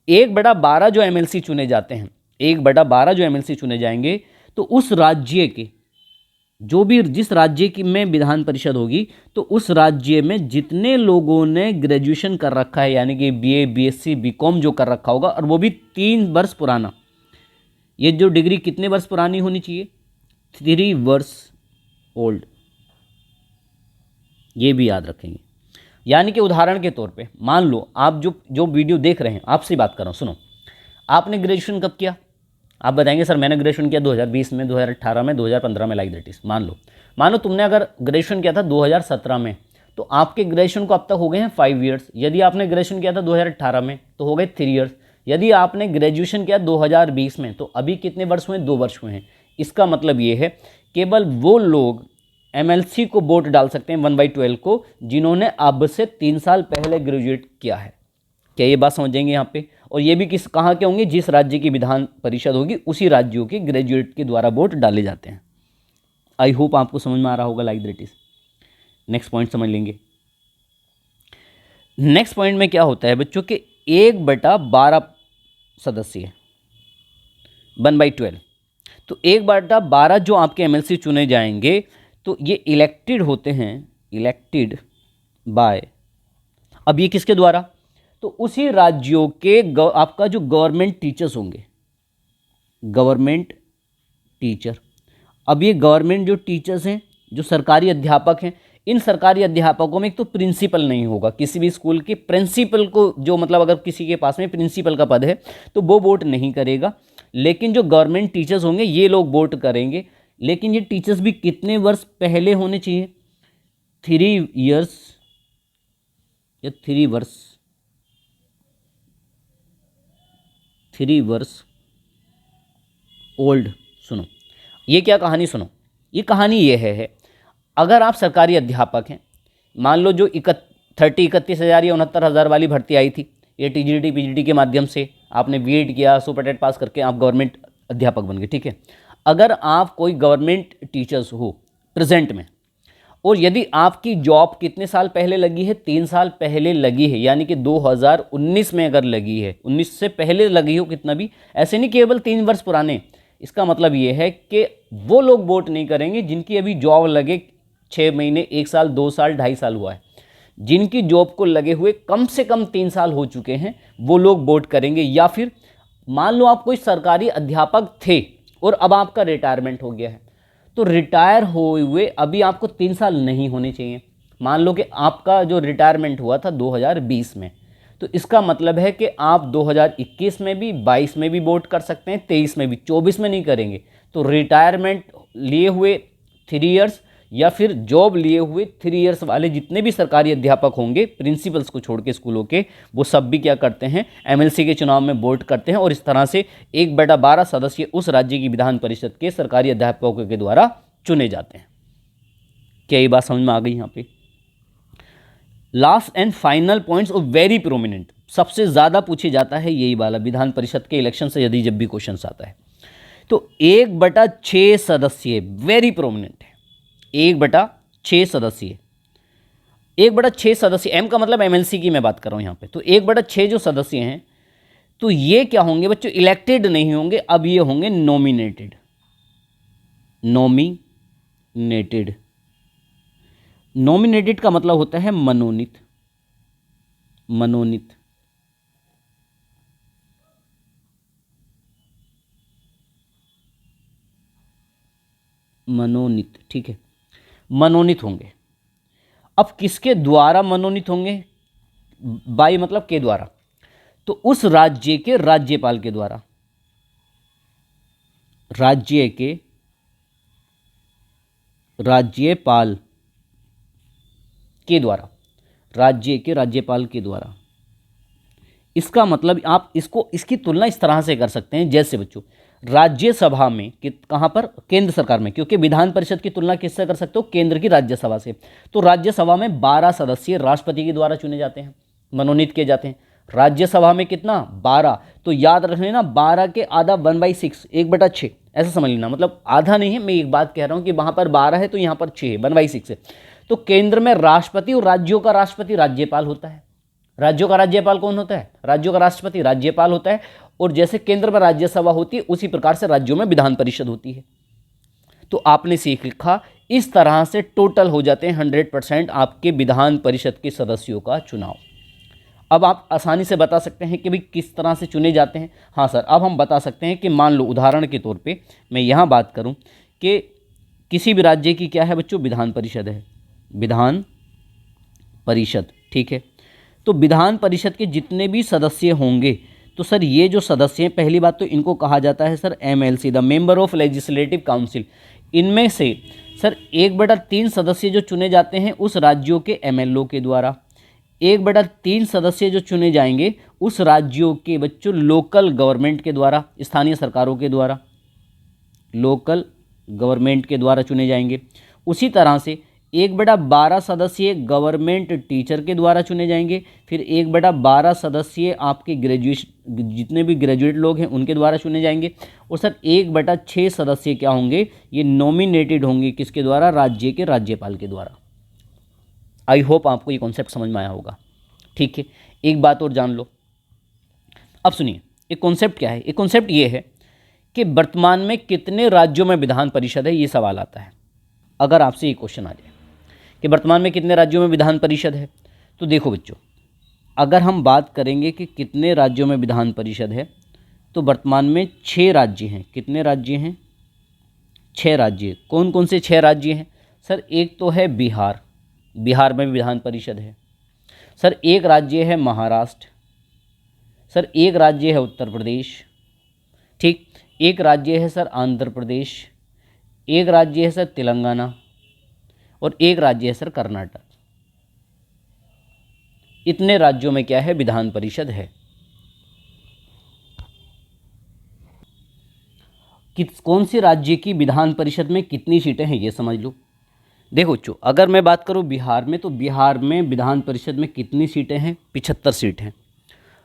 1/12 जो एमएलसी चुने जाते हैं, 1/12 जो एमएलसी चुने जाएंगे, तो उस राज्य के जो भी जिस राज्य की में विधान परिषद होगी, तो उस राज्य में जितने लोगों ने ग्रेजुएशन कर रखा है, यानी कि बीए, बीएससी, बीकॉम जो कर रखा होगा, और वो भी 3 वर्ष पुराना। ये जो डिग्री कितने वर्ष पुरानी होनी चाहिए? 3 वर्ष ओल्ड। ये भी याद रखेंगे। यानी कि उदाहरण के तौर पे मान लो आप जो वीडियो देख रहे हैं, आपसे बात कर रहा हूँ, सुनो। आपने ग्रेजुएशन कब किया? आप बताएंगे सर मैंने ग्रेजुएशन किया 2020 में, 2018 में, 2015 में, लाइक दैट इज। मान लो तुमने अगर ग्रेजुएशन किया था 2017 में, तो आपके ग्रेजुएशन को अब तक हो गए हैं 5 ईयर्स। यदि आपने ग्रेजुएशन किया था 2018 में तो हो गए 3 ईयर्स। यदि आपने ग्रेजुएशन किया 2020 में तो अभी कितने वर्ष हुए? 2 वर्ष हुए हैं। इसका मतलब ये है केवल वो लोग एमएलसी को वोट डाल सकते हैं 1/12 को जिन्होंने अब से 3 साल पहले ग्रेजुएट किया है। क्या ये बात समझ जाएंगे यहाँ पे? और ये भी कहाँ के होंगे? जिस राज्य की विधान परिषद होगी उसी राज्यों के ग्रेजुएट के द्वारा वोट डाले जाते हैं। आई होप आपको समझ में आ रहा होगा, like that is. Next point समझ लेंगे। नेक्स्ट पॉइंट में क्या होता है बच्चों के 1/12 सदस्य, 1/12। तो 1/12 जो आपके एमएलसी चुने जाएंगे तो ये इलेक्टेड होते हैं, इलेक्टेड बाय, अब ये किसके द्वारा? तो उसी राज्यों के आपका जो गवर्नमेंट टीचर्स होंगे, गवर्नमेंट टीचर। अब ये गवर्नमेंट जो टीचर्स हैं, जो सरकारी अध्यापक हैं, इन सरकारी अध्यापकों में एक तो प्रिंसिपल नहीं होगा। किसी भी स्कूल के प्रिंसिपल को, जो मतलब अगर किसी के पास में प्रिंसिपल का पद है तो वो वोट नहीं करेगा, लेकिन जो गवर्नमेंट टीचर्स होंगे ये लोग वोट करेंगे। लेकिन ये टीचर्स भी कितने वर्ष पहले होने चाहिए? 3 ईयर्स या 3 वर्ष, 3 वर्ष ओल्ड। सुनो ये क्या कहानी, सुनो ये कहानी ये है अगर आप सरकारी अध्यापक हैं, मान लो जो 31 हज़ार या 69,000 वाली भर्ती आई थी, ये टीजीटी पीजीटी के माध्यम से आपने बीएड किया, सुपर टेट पास करके आप गवर्नमेंट अध्यापक बन गए, ठीक है। अगर आप कोई गवर्नमेंट टीचर्स हो प्रेजेंट में, और यदि आपकी जॉब कितने साल पहले लगी है? 3 साल पहले लगी है, यानी कि 2019 में अगर लगी है, 19 से पहले लगी हो, कितना भी, ऐसे नहीं केवल 3 वर्ष पुराने। इसका मतलब ये है कि वो लोग वोट नहीं करेंगे जिनकी अभी जॉब लगे 6 महीने, 1 साल, 2 साल, 2.5 साल हुआ है। जिनकी जॉब को लगे हुए कम से कम 3 साल हो चुके हैं वो लोग वोट करेंगे। या फिर मान लो आप कोई सरकारी अध्यापक थे और अब आपका रिटायरमेंट हो गया है, तो रिटायर हुए अभी आपको 3 साल नहीं होने चाहिए। मान लो कि आपका जो रिटायरमेंट हुआ था 2020 में, तो इसका मतलब है कि आप 2021 में भी, 22 में भी वोट कर सकते हैं, 23 में भी, 24 में नहीं करेंगे। तो रिटायरमेंट लिए हुए 3 ईयर्स या फिर जॉब लिए हुए 3 ईयर्स वाले जितने भी सरकारी अध्यापक होंगे, प्रिंसिपल्स को छोड़ के स्कूलों के, वो सब भी क्या करते हैं? एमएलसी के चुनाव में वोट करते हैं। और इस तरह से 1/12 सदस्य उस राज्य की विधान परिषद के सरकारी अध्यापकों के द्वारा चुने जाते हैं। क्या ये बात समझ में आ गई? यहाँ पे लास्ट एंड फाइनल पॉइंट्स और वेरी प्रोमिनेंट, सबसे ज़्यादा पूछे जाता है यही वाला विधान परिषद के इलेक्शन से यदि जब भी क्वेश्चन आता है, तो 1/6 सदस्य वेरी प्रोमिनेंट है। 1/6 सदस्य 1/6 सदस्य, एम का मतलब एमएलसी की मैं बात कर रहा हूँ यहाँ पे, तो 1/6 जो सदस्य हैं तो ये क्या होंगे बच्चों, इलेक्टेड नहीं होंगे, अब ये होंगे नॉमिनेटेड। नॉमिनेटेड, नॉमिनेटेड का मतलब होता है मनोनीत। मनोनीत, मनोनीत, ठीक है, मनोनीत होंगे। अब किसके द्वारा मनोनीत होंगे, बाई मतलब के द्वारा, तो उस राज्य के राज्यपाल के द्वारा, राज्य के राज्यपाल के द्वारा, राज्य के राज्यपाल के द्वारा। इसका मतलब आप इसको, इसकी तुलना इस तरह से कर सकते हैं, जैसे बच्चों राज्यसभा में, कहाँ पर, केंद्र सरकार में, क्योंकि विधान परिषद की तुलना किससे कर सकते हो, केंद्र की राज्यसभा से। तो राज्यसभा में 12 सदस्य राष्ट्रपति के द्वारा चुने जाते हैं, मनोनीत किए जाते हैं। राज्यसभा में कितना, 12, तो याद रख लेना 12 के आधा 1/6, 1/6 ऐसा समझ लेना, मतलब आधा नहीं है, मैं एक बात कह रहा हूँ कि वहाँ पर 12 है तो यहाँ पर 6 है, 1/6 है। तो केंद्र में राष्ट्रपति और राज्यों का राष्ट्रपति राज्यपाल होता है। राज्यों का राज्यपाल कौन होता है, राज्यों का राष्ट्रपति राज्यपाल होता है। और जैसे केंद्र में राज्यसभा होती है उसी प्रकार से राज्यों में विधान परिषद होती है। तो आपने सीख लिखा, इस तरह से टोटल हो जाते हैं 100% आपके विधान परिषद के सदस्यों का चुनाव। अब आप आसानी से बता सकते हैं कि भाई किस तरह से चुने जाते हैं। हाँ सर, अब हम बता सकते हैं कि मान लो उदाहरण के तौर पे मैं यहाँ बात करूँ कि किसी भी राज्य की क्या है बच्चों, विधान परिषद है, विधान परिषद, ठीक है। तो विधान परिषद के जितने भी सदस्य होंगे, तो सर ये जो सदस्य हैं, पहली बात तो इनको कहा जाता है sir MLC, the member of legislative council. इनमें से सर 1/3 सदस्य जो चुने जाते हैं उस राज्यों के एमएलओ के द्वारा, 1/3 सदस्य जो चुने जाएंगे उस राज्यों के बच्चों लोकल गवर्नमेंट के द्वारा, स्थानीय सरकारों के द्वारा, लोकल गवर्नमेंट के द्वारा चुने जाएंगे। उसी तरह से 1/12 सदस्यीय गवर्नमेंट टीचर के द्वारा चुने जाएंगे। फिर 1/12 सदस्यीय आपके जितने भी ग्रेजुएट लोग हैं उनके द्वारा चुने जाएंगे। और सर 1/6 सदस्य क्या होंगे, ये नॉमिनेटेड होंगे, किसके द्वारा, राज्य के राज्यपाल के द्वारा। आई होप आपको ये कॉन्सेप्ट समझ में आया होगा, ठीक है। एक बात और जान लो, अब सुनिए, एक कॉन्सेप्ट क्या है, एक कॉन्सेप्ट ये है कि वर्तमान में कितने राज्यों में विधान परिषद है, ये सवाल आता है। अगर आपसे ये क्वेश्चन आ जाए कि वर्तमान में कितने राज्यों में विधान परिषद है, तो देखो बच्चों, अगर हम बात करेंगे कि कितने राज्यों में विधान परिषद है, तो वर्तमान में 6 राज्य हैं। कितने राज्य हैं, 6 राज्य। कौन कौन से 6 राज्य हैं सर, एक तो है बिहार, बिहार में भी विधान परिषद है। सर एक राज्य है महाराष्ट्र, सर एक राज्य है उत्तर प्रदेश, ठीक, एक राज्य है सर आंध्र प्रदेश, एक राज्य है सर तेलंगाना, और एक राज्य है सर कर्नाटक। इतने राज्यों में क्या है, विधान परिषद है। कौन से राज्य की विधान परिषद में कितनी सीटें हैं, ये समझ लो। देखो बच्चों, अगर मैं बात करूं बिहार में, तो बिहार में विधान परिषद में कितनी सीटें हैं, 75 सीट हैं।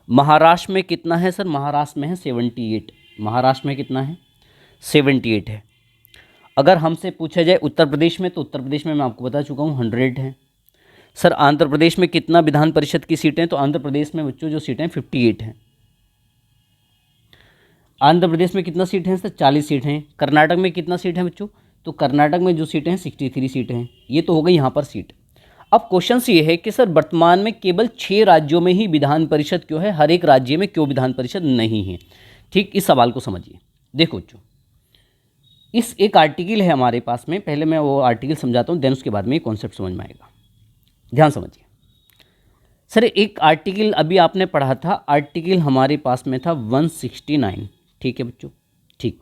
महाराष्ट्र में कितना है सर, महाराष्ट्र में है 78। महाराष्ट्र में कितना है, 78 है। अगर हमसे पूछा जाए उत्तर प्रदेश में, तो उत्तर प्रदेश में मैं आपको बता चुका हूँ 100 हैं। सर आंध्र प्रदेश में कितना विधान परिषद की सीटें, तो आंध्र प्रदेश में बच्चों जो सीटें 58 हैं। आंध्र प्रदेश में कितना सीट हैं सर, 40 सीट हैं। कर्नाटक में कितना सीट है बच्चों, तो कर्नाटक में जो सीटें हैं 63 सीटें हैं। ये तो हो गई यहाँ पर सीट। अब क्वेश्चन ये है कि सर वर्तमान में केवल 6 राज्यों में ही विधान परिषद क्यों है, हर एक राज्य में क्यों विधान परिषद नहीं है। ठीक, इस सवाल को समझिए। देखो बच्चों, इस एक आर्टिकल है हमारे पास में, पहले मैं वो आर्टिकल समझाता हूँ, देन उसके बाद में ये कॉन्सेप्ट समझ में आएगा। ध्यान समझिए सर, एक आर्टिकल अभी आपने पढ़ा था, आर्टिकल हमारे पास में था 169, ठीक है बच्चों, ठीक।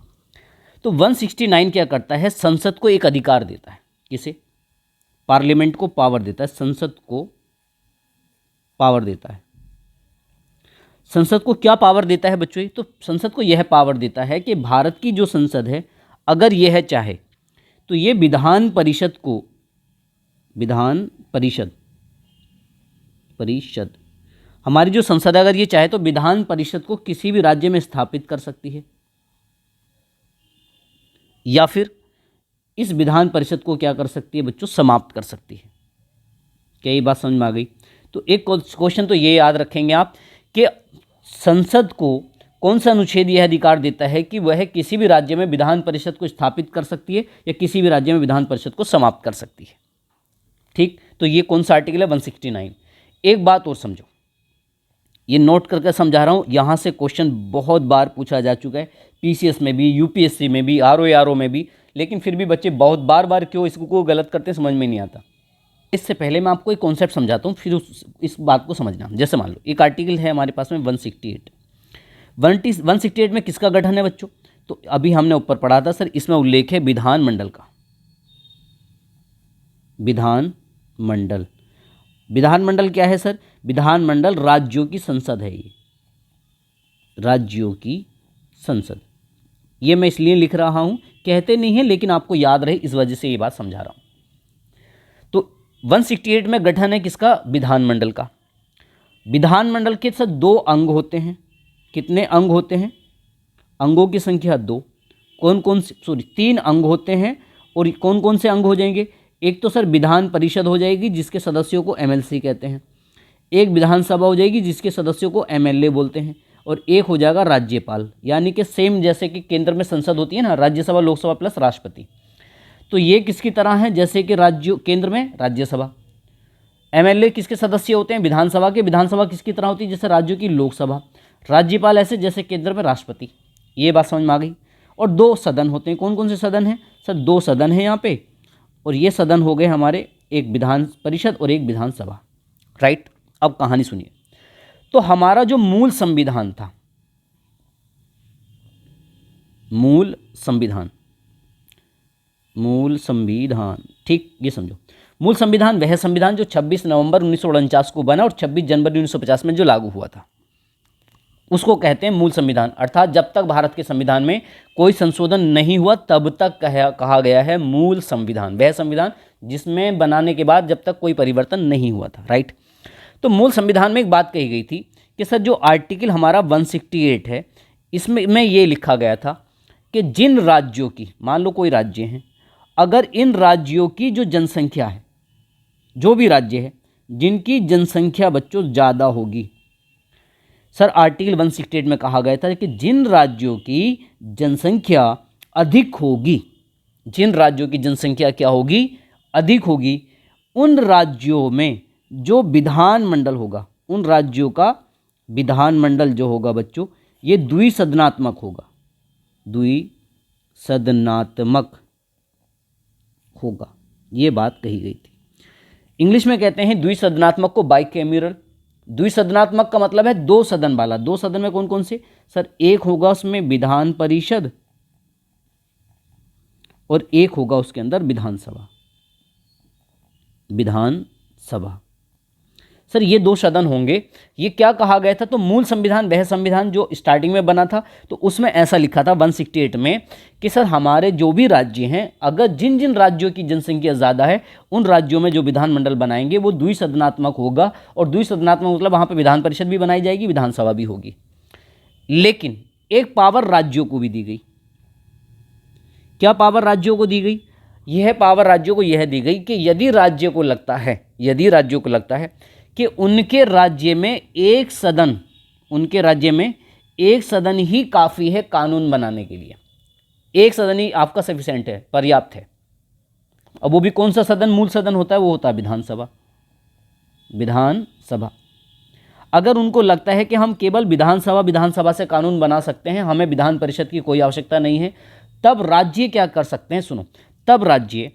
तो 169 क्या करता है, संसद को एक अधिकार देता है। किसे, पार्लियामेंट को पावर देता है, संसद को पावर देता है। संसद को क्या पावर देता है बच्चों, तो संसद को यह पावर देता है कि भारत की जो संसद है, अगर यह चाहे तो ये विधान परिषद को, विधान परिषद हमारी जो संसद है, अगर ये चाहे तो विधान परिषद को किसी भी राज्य में स्थापित कर सकती है, या फिर इस विधान परिषद को क्या कर सकती है बच्चों, समाप्त कर सकती है। क्या ये बात समझ में आ गई? तो एक क्वेश्चन तो ये याद रखेंगे आप कि संसद को कौन सा अनुच्छेद यह अधिकार देता है कि वह किसी भी राज्य में विधान परिषद को स्थापित कर सकती है या किसी भी राज्य में विधान परिषद को समाप्त कर सकती है। ठीक, तो ये कौन सा आर्टिकल है? 169। एक बात और समझो, ये नोट करके समझा रहा हूँ, यहाँ से क्वेश्चन बहुत बार पूछा जा चुका है, पीसीएस में भी, यूपीएससी में भी, आरओ में भी, लेकिन फिर भी बच्चे बहुत बार क्यों इसको गलत करते हैं समझ में नहीं आता। इससे पहले मैं आपको एक कॉन्सेप्ट समझाता हूँ, फिर इस बात को समझना। जैसे मान लो एक आर्टिकल है हमारे पास में 168। 168 में किसका गठन है बच्चों? तो अभी हमने ऊपर पढ़ा था सर, इसमें उल्लेख है विधानमंडल का। विधानमंडल, विधानमंडल क्या है सर? विधानमंडल राज्यों की संसद है, ये राज्यों की संसद। ये मैं इसलिए लिख रहा हूं, कहते नहीं है लेकिन आपको याद रहे इस वजह से ये बात समझा रहा हूं। तो 168 में गठन है किसका? विधानमंडल का। विधानमंडल के साथ 2 अंग होते हैं। कितने अंग होते हैं? अंगों की संख्या 2। कौन कौन से? 3 अंग होते हैं। और कौन कौन से अंग हो जाएंगे? एक तो सर विधान परिषद हो जाएगी जिसके सदस्यों को एमएलसी कहते हैं, एक विधानसभा हो जाएगी जिसके सदस्यों को एमएलए बोलते हैं, और एक हो जाएगा राज्यपाल। यानी कि सेम जैसे कि केंद्र में संसद होती है ना, राज्यसभा लोकसभा प्लस राष्ट्रपति, तो ये किसकी तरह है? जैसे कि राज्य केंद्र में राज्यसभा, एमएलए किसके सदस्य होते हैं? विधानसभा के। विधानसभा किसकी तरह होती है? जैसे राज्यों की लोकसभा। राज्यपाल ऐसे जैसे केंद्र में राष्ट्रपति। ये बात समझ में आ गई। और 2 सदन होते हैं। कौन कौन से सदन हैं सर? 2 सदन हैं यहाँ पे, और ये सदन हो गए हमारे, एक विधान परिषद और एक विधानसभा। राइट, अब कहानी सुनिए। तो हमारा जो मूल संविधान था, मूल संविधान, ठीक, ये समझो, मूल संविधान वह संविधान जो 26 नवंबर 1949 को बना और 26 जनवरी 1950 में जो लागू हुआ था, उसको कहते हैं मूल संविधान। अर्थात जब तक भारत के संविधान में कोई संशोधन नहीं हुआ तब तक कहा गया है मूल संविधान, वह संविधान जिसमें बनाने के बाद जब तक कोई परिवर्तन नहीं हुआ था। राइट, तो मूल संविधान में एक बात कही गई थी कि सर जो आर्टिकल हमारा 168 है, इसमें ये लिखा गया था कि जिन राज्यों की, मान लो कोई राज्य हैं, अगर इन राज्यों की जो जनसंख्या है, जो भी राज्य है जिनकी जनसंख्या बच्चों ज़्यादा होगी, सर आर्टिकल 168 में कहा गया था कि जिन राज्यों की जनसंख्या अधिक होगी, जिन राज्यों की जनसंख्या क्या होगी? अधिक होगी, उन राज्यों में जो विधानमंडल होगा, उन राज्यों का विधानमंडल जो होगा बच्चों, ये द्विसदनात्मक होगा, द्विसदनात्मक होगा। ये बात कही गई थी। इंग्लिश में कहते हैं द्विसदनात्मक को बाइकैमरल। द्विसदनात्मक का मतलब है 2 सदन वाला। 2 सदन में कौन कौन से सर? एक होगा उसमें विधान परिषद और एक होगा उसके अंदर विधानसभा। विधानसभा सर ये 2 सदन होंगे। ये क्या कहा गया था? तो मूल संविधान वह संविधान जो स्टार्टिंग में बना था, तो उसमें ऐसा लिखा था 168 में कि सर हमारे जो भी राज्य हैं, अगर जिन जिन राज्यों की जनसंख्या ज़्यादा है उन राज्यों में जो विधानमंडल बनाएंगे वो द्विसदनात्मक होगा। और द्विसदनात्मक मतलब वहाँ पर विधान परिषद भी बनाई जाएगी, विधानसभा भी होगी। लेकिन एक पावर राज्यों को भी दी गई। क्या पावर राज्यों को दी गई? यह पावर राज्यों को यह दी गई कि यदि राज्य को लगता है कि उनके राज्य में एक सदन ही काफ़ी है कानून बनाने के लिए, एक सदन ही आपका सफिशिएंट है, पर्याप्त है। अब वो भी कौन सा सदन मूल सदन होता है? वो होता है विधानसभा। अगर उनको लगता है कि हम केवल विधानसभा से कानून बना सकते हैं, हमें विधान परिषद की कोई आवश्यकता नहीं है, तब राज्य क्या कर सकते हैं? सुनो, तब राज्य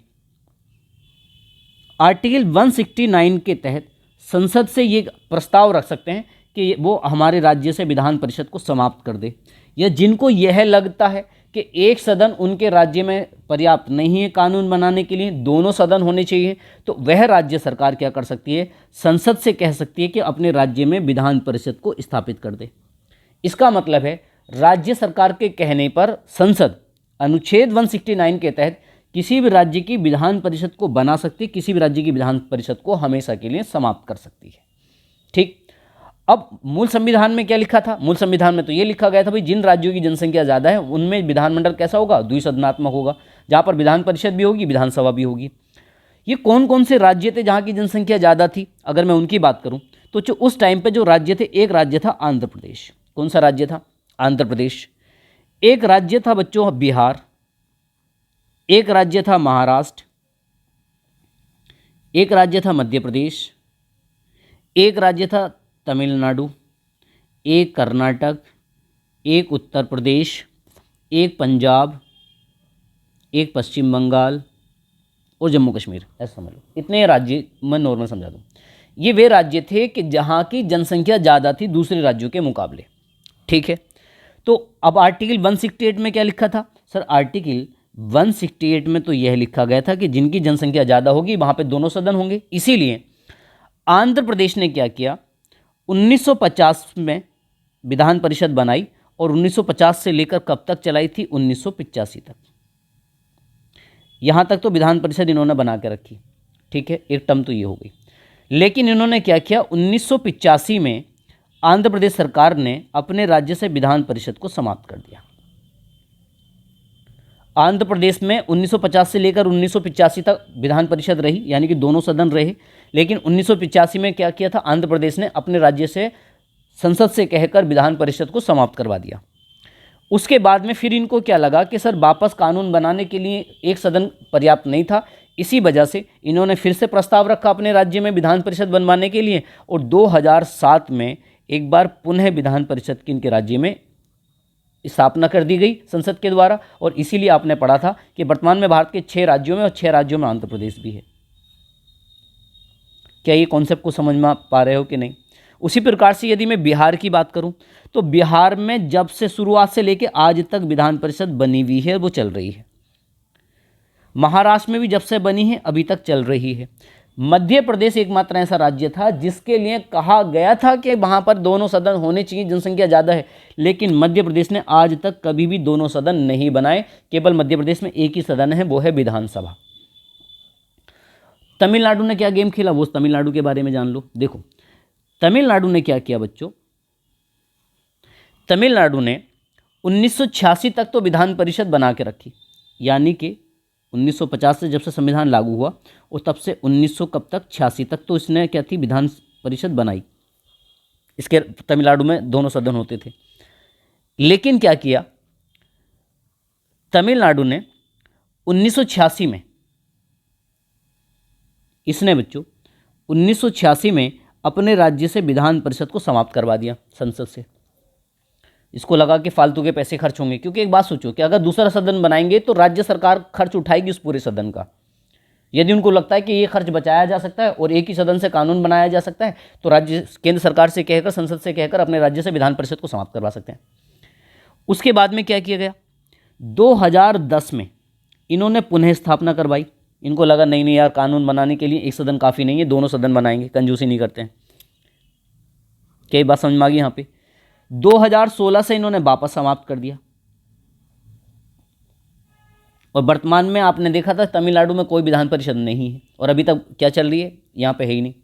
आर्टिकल 169 के तहत संसद से ये प्रस्ताव रख सकते हैं कि वो हमारे राज्य से विधान परिषद को समाप्त कर दे। या जिनको यह लगता है कि एक सदन उनके राज्य में पर्याप्त नहीं है कानून बनाने के लिए, दोनों सदन होने चाहिए, तो वह राज्य सरकार क्या कर सकती है? संसद से कह सकती है कि अपने राज्य में विधान परिषद को स्थापित कर दे। इसका मतलब है राज्य सरकार के कहने पर संसद अनुच्छेद 169 के तहत किसी भी राज्य की विधान परिषद को बना सकती है, किसी भी राज्य की विधान परिषद को हमेशा के लिए समाप्त कर सकती है। ठीक, अब मूल संविधान में क्या लिखा था? मूल संविधान में तो ये लिखा गया था भाई जिन राज्यों की जनसंख्या ज़्यादा है उनमें विधानमंडल कैसा होगा? द्विसदनात्मक होगा, जहाँ पर विधान परिषद भी होगी, विधानसभा भी होगी। ये कौन कौन से राज्य थे जहाँ की जनसंख्या ज़्यादा थी? अगर मैं उनकी बात करूँ तो जो उस टाइम पे जो राज्य थे, एक राज्य था आंध्र प्रदेश। कौन सा राज्य था? आंध्र प्रदेश। एक राज्य था बच्चों बिहार, एक राज्य था महाराष्ट्र, एक राज्य था मध्य प्रदेश, एक राज्य था तमिलनाडु, एक कर्नाटक, एक उत्तर प्रदेश, एक पंजाब, एक पश्चिम बंगाल और जम्मू कश्मीर। ऐसा समझ लो, इतने राज्य मैं नॉर्मल समझा दूँ। ये वे राज्य थे कि जहाँ की जनसंख्या ज़्यादा थी दूसरे राज्यों के मुकाबले। ठीक है, तो अब आर्टिकल 168 में क्या लिखा था? सर आर्टिकल 168 में तो यह लिखा गया था कि जिनकी जनसंख्या ज़्यादा होगी वहाँ पे दोनों सदन होंगे। इसीलिए आंध्र प्रदेश ने क्या किया, 1950 में विधान परिषद बनाई और 1950 से लेकर कब तक चलाई थी? 1985 तक। यहाँ तक तो विधान परिषद इन्होंने बना के रखी। ठीक है, एक टर्म तो ये हो गई। लेकिन इन्होंने क्या किया, 1985 में आंध्र प्रदेश सरकार ने अपने राज्य से विधान परिषद को समाप्त कर दिया। आंध्र प्रदेश में 1950 से लेकर 1985 तक विधान परिषद रही, यानी कि दोनों सदन रहे। लेकिन 1985 में क्या किया था, आंध्र प्रदेश ने अपने राज्य से संसद से कहकर विधान परिषद को समाप्त करवा दिया। उसके बाद में फिर इनको क्या लगा कि सर वापस कानून बनाने के लिए एक सदन पर्याप्त नहीं था। इसी वजह से इन्होंने फिर से प्रस्ताव रखा अपने राज्य में विधान परिषद बनवाने के लिए, और 2007 में एक बार पुनः विधान परिषद की इनके राज्य में स्थापना कर दी गई संसद के द्वारा। और इसीलिए आपने पढ़ा था कि वर्तमान में भारत के 6 राज्यों में और 6 राज्यों में आंध्र प्रदेश भी है। क्या ये कॉन्सेप्ट को समझ में पा रहे हो कि नहीं? उसी प्रकार से यदि मैं बिहार की बात करूं तो बिहार में जब से शुरुआत से लेकर आज तक विधान परिषद बनी हुई है, वो चल रही है। महाराष्ट्र में भी जब से बनी है अभी तक चल रही है। मध्य प्रदेश एकमात्र ऐसा राज्य था जिसके लिए कहा गया था कि वहाँ पर दोनों सदन होने चाहिए, जनसंख्या ज़्यादा है, लेकिन मध्य प्रदेश ने आज तक कभी भी दोनों सदन नहीं बनाए। केवल मध्य प्रदेश में एक ही सदन है, वो है विधानसभा। तमिलनाडु ने क्या गेम खेला, वो तमिलनाडु के बारे में जान लो। देखो तमिलनाडु ने क्या किया बच्चों, तमिलनाडु ने 1986 तक तो विधान परिषद बना के रखी, यानी कि 1950 से जब से संविधान लागू हुआ और तब से 1900 कब तक 86 तक तो इसने क्या थी, विधान परिषद बनाई। इसके तमिलनाडु में दोनों सदन होते थे। लेकिन क्या किया तमिलनाडु ने 1986 में, इसने बच्चों 1986 में अपने राज्य से विधान परिषद को समाप्त करवा दिया संसद से। इसको लगा कि फालतू के पैसे खर्च होंगे, क्योंकि एक बात सोचो कि अगर दूसरा सदन बनाएंगे तो राज्य सरकार खर्च उठाएगी उस पूरे सदन का। यदि उनको लगता है कि ये खर्च बचाया जा सकता है और एक ही सदन से कानून बनाया जा सकता है, तो राज्य केंद्र सरकार से कहकर, संसद से कहकर अपने राज्य से विधान परिषद को समाप्त करवा सकते हैं। उसके बाद में क्या किया गया, 2010 में इन्होंने पुनः स्थापना करवाई। इनको लगा नहीं नहीं यार, कानून बनाने के लिए एक सदन काफ़ी नहीं है, दोनों सदन बनाएंगे, कंजूसी नहीं करते हैं। क्या बात समझ में आ गई यहाँ पे? 2016 से इन्होंने वापस समाप्त कर दिया। और वर्तमान में आपने देखा था तमिलनाडु में कोई विधान परिषद नहीं है, और अभी तक क्या चल रही है, यहाँ पे है ही नहीं।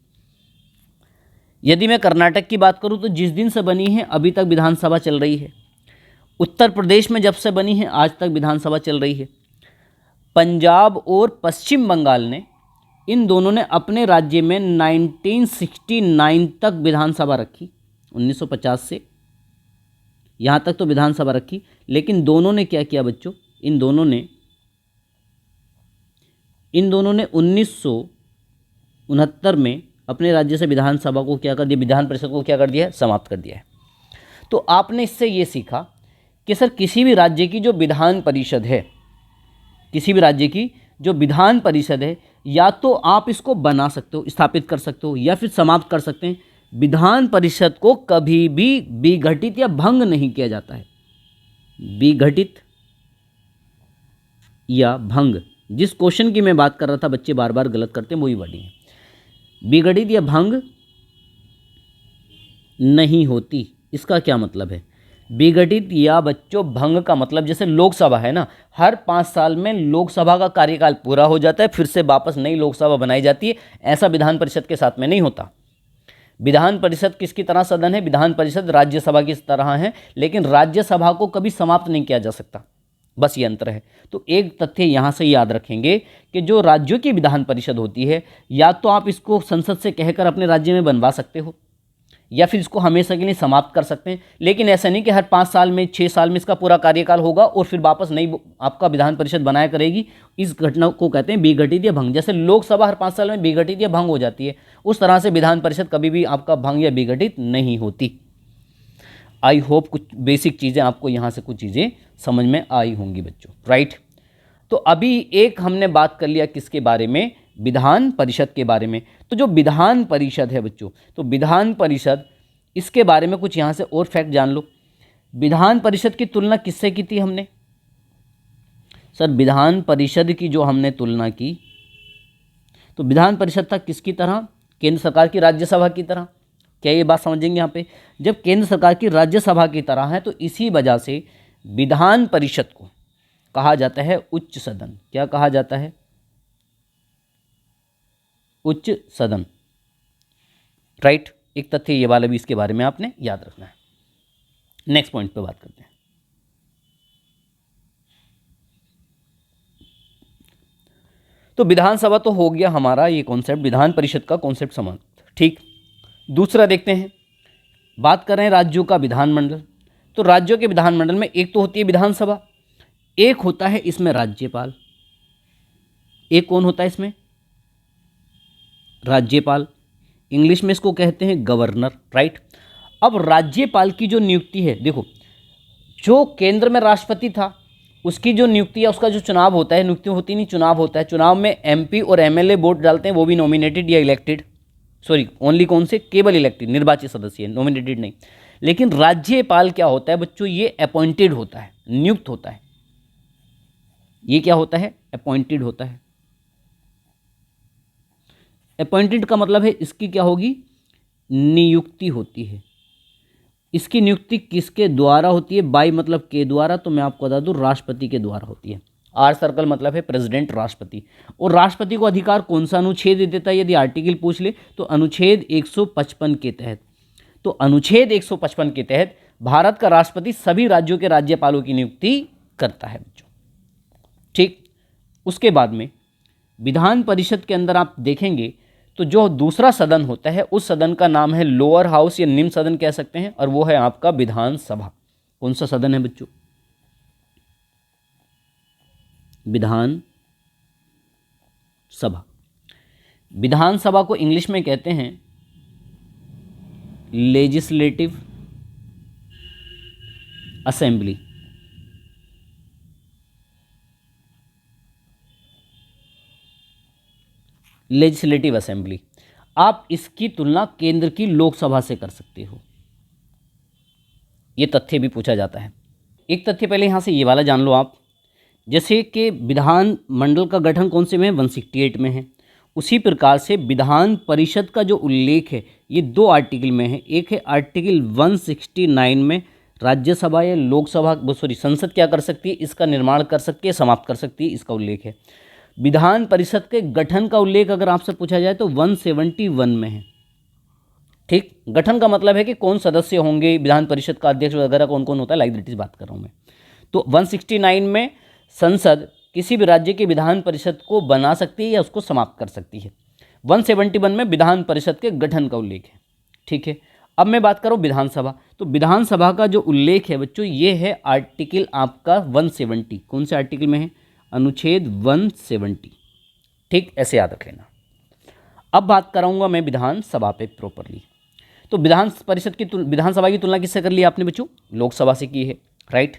यदि मैं कर्नाटक की बात करूँ तो जिस दिन से बनी है अभी तक विधानसभा चल रही है। उत्तर प्रदेश में जब से बनी है आज तक विधानसभा चल रही है। पंजाब और पश्चिम बंगाल ने, इन दोनों ने अपने राज्य में 1969 तक विधानसभा रखी। 1950 से यहाँ तक तो विधानसभा रखी। लेकिन दोनों ने क्या किया बच्चों, इन दोनों ने 1969 में अपने राज्य से विधानसभा को क्या कर दिया, विधान परिषद को क्या कर दिया है, समाप्त कर दिया है। तो आपने इससे ये सीखा कि सर किसी भी राज्य की जो विधान परिषद है, किसी भी राज्य की जो विधान परिषद है, या तो आप इसको बना सकते हो, स्थापित कर सकते हो, या फिर समाप्त कर सकते हैं। विधान परिषद को कभी भी विघटित या भंग नहीं किया जाता है। विघटित या भंग, जिस क्वेश्चन की मैं बात कर रहा था बच्चे बार बार गलत करते हैं, वही वर्डिंग है। विघटित या भंग नहीं होती। इसका क्या मतलब है, विघटित या बच्चों भंग का मतलब, जैसे लोकसभा है ना, हर 5 साल में लोकसभा का कार्यकाल पूरा हो जाता है, फिर से वापस नई लोकसभा बनाई जाती है। ऐसा विधान परिषद के साथ में नहीं होता। विधान परिषद किसकी तरह सदन है, विधान परिषद राज्यसभा की तरह है, लेकिन राज्यसभा को कभी समाप्त नहीं किया जा सकता। बस ये अंतर है। तो एक तथ्य यहाँ से याद रखेंगे कि जो राज्यों की विधान परिषद होती है, या तो आप इसको संसद से कहकर अपने राज्य में बनवा सकते हो, या फिर इसको हमेशा के लिए समाप्त कर सकते हैं। लेकिन ऐसा नहीं कि हर 5 साल में 6 साल में इसका पूरा कार्यकाल होगा और फिर वापस नई आपका विधान परिषद बनाया करेगी। इस घटना को कहते हैं विघटित या भंग। जैसे लोकसभा हर 5 साल में विघटित या भंग हो जाती है, उस तरह से विधान परिषद कभी भी आपका भंग या विघटित नहीं होती। आई होप कुछ बेसिक चीज़ें आपको यहाँ से कुछ चीज़ें समझ में आई होंगी बच्चों, राइट। तो अभी एक हमने बात कर लिया किसके बारे में, विधान परिषद के बारे में। तो जो विधान परिषद है बच्चों, तो विधान परिषद, इसके बारे में कुछ यहाँ से और फैक्ट जान लो। विधान परिषद की तुलना किससे की थी हमने? सर विधान परिषद की जो हमने तुलना की, तो विधान परिषद था किसकी तरह? केंद्र सरकार की राज्यसभा की तरह। क्या ये बात समझेंगे यहाँ पे? जब केंद्र सरकार की राज्यसभा की तरह है, तो इसी वजह से विधान परिषद को कहा जाता है उच्च सदन। क्या कहा जाता है? उच्च सदन, राइट। एक तथ्य ये वाला भी इसके बारे में आपने याद रखना है। नेक्स्ट पॉइंट पे बात करते हैं। तो विधानसभा तो हो गया हमारा ये कॉन्सेप्ट, विधान परिषद का कॉन्सेप्ट समाप्त, ठीक। दूसरा देखते हैं, बात कर रहे हैं राज्यों का विधानमंडल। तो राज्यों के विधानमंडल में एक तो होती है विधानसभा, एक होता है इसमें राज्यपाल। एक कौन होता है इसमें? राज्यपाल। इंग्लिश में इसको कहते हैं गवर्नर, राइट। अब राज्यपाल की जो नियुक्ति है, देखो जो केंद्र में राष्ट्रपति था उसकी जो नियुक्ति है, उसका जो चुनाव होता है, नियुक्ति होती नहीं, चुनाव होता है। चुनाव में एमपी और एमएलए वोट डालते हैं, वो भी नॉमिनेटेड या इलेक्टेड, सॉरी ओनली कौन से? केवल इलेक्टेड, निर्वाचित सदस्य, नॉमिनेटेड नहीं। लेकिन राज्यपाल क्या होता है बच्चों? ये अपॉइंटेड होता है, नियुक्त होता है। ये क्या होता है? अपॉइंटेड होता है। अपॉइंटेड का मतलब है इसकी क्या होगी? नियुक्ति होती है। इसकी नियुक्ति किसके द्वारा होती है? बाई मतलब के द्वारा, तो मैं आपको बता दूं राष्ट्रपति के द्वारा होती है। आर सर्कल मतलब है प्रेसिडेंट, राष्ट्रपति। और राष्ट्रपति को अधिकार कौन सा अनुच्छेद देता है? यदि आर्टिकल पूछ ले तो अनुच्छेद 155 के तहत। तो अनुच्छेद 155 के तहत भारत का राष्ट्रपति सभी राज्यों के राज्यपालों की नियुक्ति करता है बच्चों, ठीक। उसके बाद में विधान परिषद के अंदर आप देखेंगे तो जो दूसरा सदन होता है, उस सदन का नाम है लोअर हाउस या निम्न सदन कह सकते हैं, और वो है आपका विधानसभा। कौन सा सदन है बच्चों? विधान सभा। विधानसभा को इंग्लिश में कहते हैं लेजिस्लेटिव असेंबली। Legislative assembly. आप इसकी तुलना केंद्र की लोकसभा से कर सकते हो। यह तथ्य भी पूछा जाता है। एक तथ्य पहले यहां से ये वाला जान लो आप, जैसे कि विधान मंडल का गठन कौन से में है? 168 में है। उसी प्रकार से विधान परिषद का जो उल्लेख है ये 2 आर्टिकल में है। एक है आर्टिकल 169 में, राज्यसभा या लोकसभा, सॉरी संसद क्या कर सकती है? इसका निर्माण कर सकती है, समाप्त कर सकती है, इसका उल्लेख है। विधान परिषद के गठन का उल्लेख अगर आपसे पूछा जाए तो 171 में है, ठीक। गठन का मतलब है कि कौन सदस्य होंगे, विधान परिषद का अध्यक्ष वगैरह कौन कौन होता है, लाइक दैट इज बात कर रहा हूं मैं। तो 169 में संसद किसी भी राज्य की विधान परिषद को बना सकती है या उसको समाप्त कर सकती है। 171 में विधान परिषद के गठन का उल्लेख है, ठीक है। अब मैं बात करूं विधानसभा। तो विधानसभा का जो उल्लेख है बच्चों ये है आर्टिकल आपका 170। कौन से आर्टिकल में है? अनुच्छेद 170, ठीक। ऐसे याद रख लेना। अब बात कराऊंगा मैं विधानसभा पे प्रॉपरली। तो विधानसभा की तुलना किससे कर ली आपने बच्चों? लोकसभा से की है, राइट।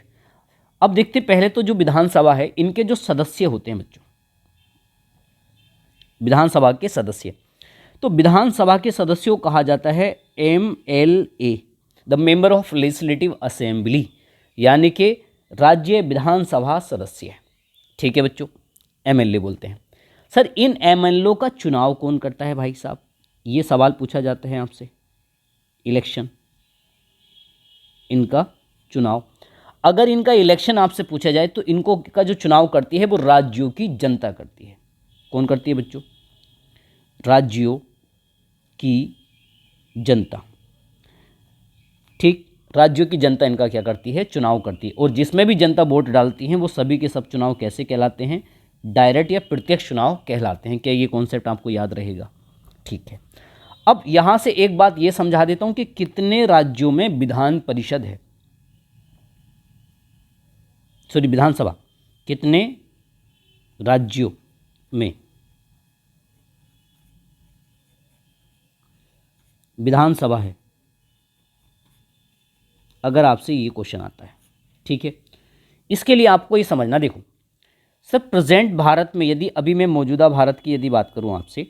अब देखते पहले तो जो विधानसभा है इनके जो सदस्य होते हैं बच्चों, विधानसभा के सदस्य, तो विधानसभा के सदस्यों को कहा जाता है MLA, the member of legislative assembly, यानी कि राज्य विधानसभा सदस्य, ठीक है बच्चों, MLA बोलते हैं। सर इन MLA का चुनाव कौन करता है भाई साहब? ये सवाल पूछा जाता है आपसे। इलेक्शन, इनका चुनाव, अगर इनका इलेक्शन आपसे पूछा जाए तो इनको का जो चुनाव करती है वो राज्यों की जनता करती है। कौन करती है बच्चों? राज्यों की जनता, ठीक। राज्यों की जनता इनका क्या करती है, चुनाव करती है। और जिसमें भी जनता वोट डालती है वो सभी के सब चुनाव कैसे कहलाते हैं, डायरेक्ट या प्रत्यक्ष चुनाव कहलाते हैं। क्या ये कॉन्सेप्ट आपको याद रहेगा? ठीक है। अब यहाँ से एक बात ये समझा देता हूँ कि कितने राज्यों में विधान परिषद है, सॉरी विधानसभा, कितने राज्यों में विधानसभा है, अगर आपसे ये क्वेश्चन आता है। ठीक है, इसके लिए आपको ये समझना, देखो सर प्रेजेंट भारत में, यदि अभी मैं मौजूदा भारत की यदि बात करूं आपसे,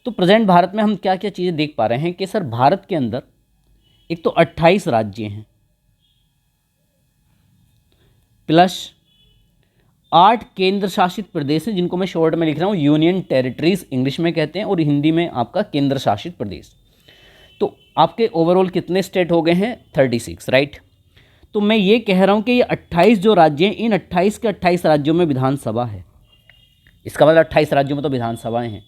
तो प्रेजेंट भारत में हम क्या क्या चीज़ें देख पा रहे हैं कि सर भारत के अंदर एक तो 28 राज्य हैं प्लस 8 केंद्र शासित प्रदेश हैं, जिनको मैं शॉर्ट में लिख रहा हूँ यूनियन टेरिटरीज इंग्लिश में कहते हैं, और हिंदी में आपका केंद्र शासित प्रदेश। तो आपके ओवरऑल कितने स्टेट हो गए हैं? 36, राइट। तो मैं ये कह रहा हूँ कि ये 28 जो राज्य हैं, इन 28 के 28 राज्यों में विधानसभा है। इसका मतलब 28 राज्यों में तो विधानसभाएं हैं,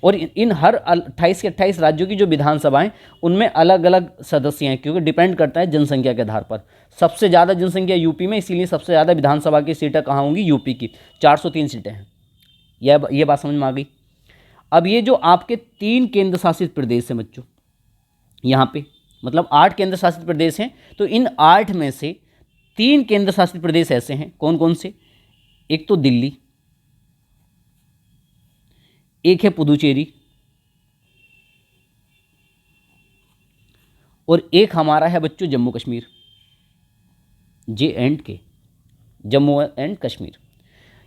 और इन हर 28 के 28 राज्यों की जो विधानसभाएं, उनमें अलग अलग सदस्य हैं, क्योंकि डिपेंड करता है जनसंख्या के आधार पर। सबसे ज़्यादा जनसंख्या यूपी में, इसीलिए सबसे ज़्यादा विधानसभा की सीटें कहाँ होंगी? यूपी की 403 सीटें हैं। ये बात समझ में आ गई। अब ये जो आपके 3 केंद्र शासित प्रदेश हैं बच्चों, यहाँ पे मतलब 8 केंद्र शासित प्रदेश हैं, तो इन 8 में से 3 केंद्र शासित प्रदेश ऐसे हैं, कौन कौन से? एक तो दिल्ली, एक है पुदुचेरी, और एक हमारा है बच्चों जम्मू कश्मीर, JNK, जम्मू एंड कश्मीर।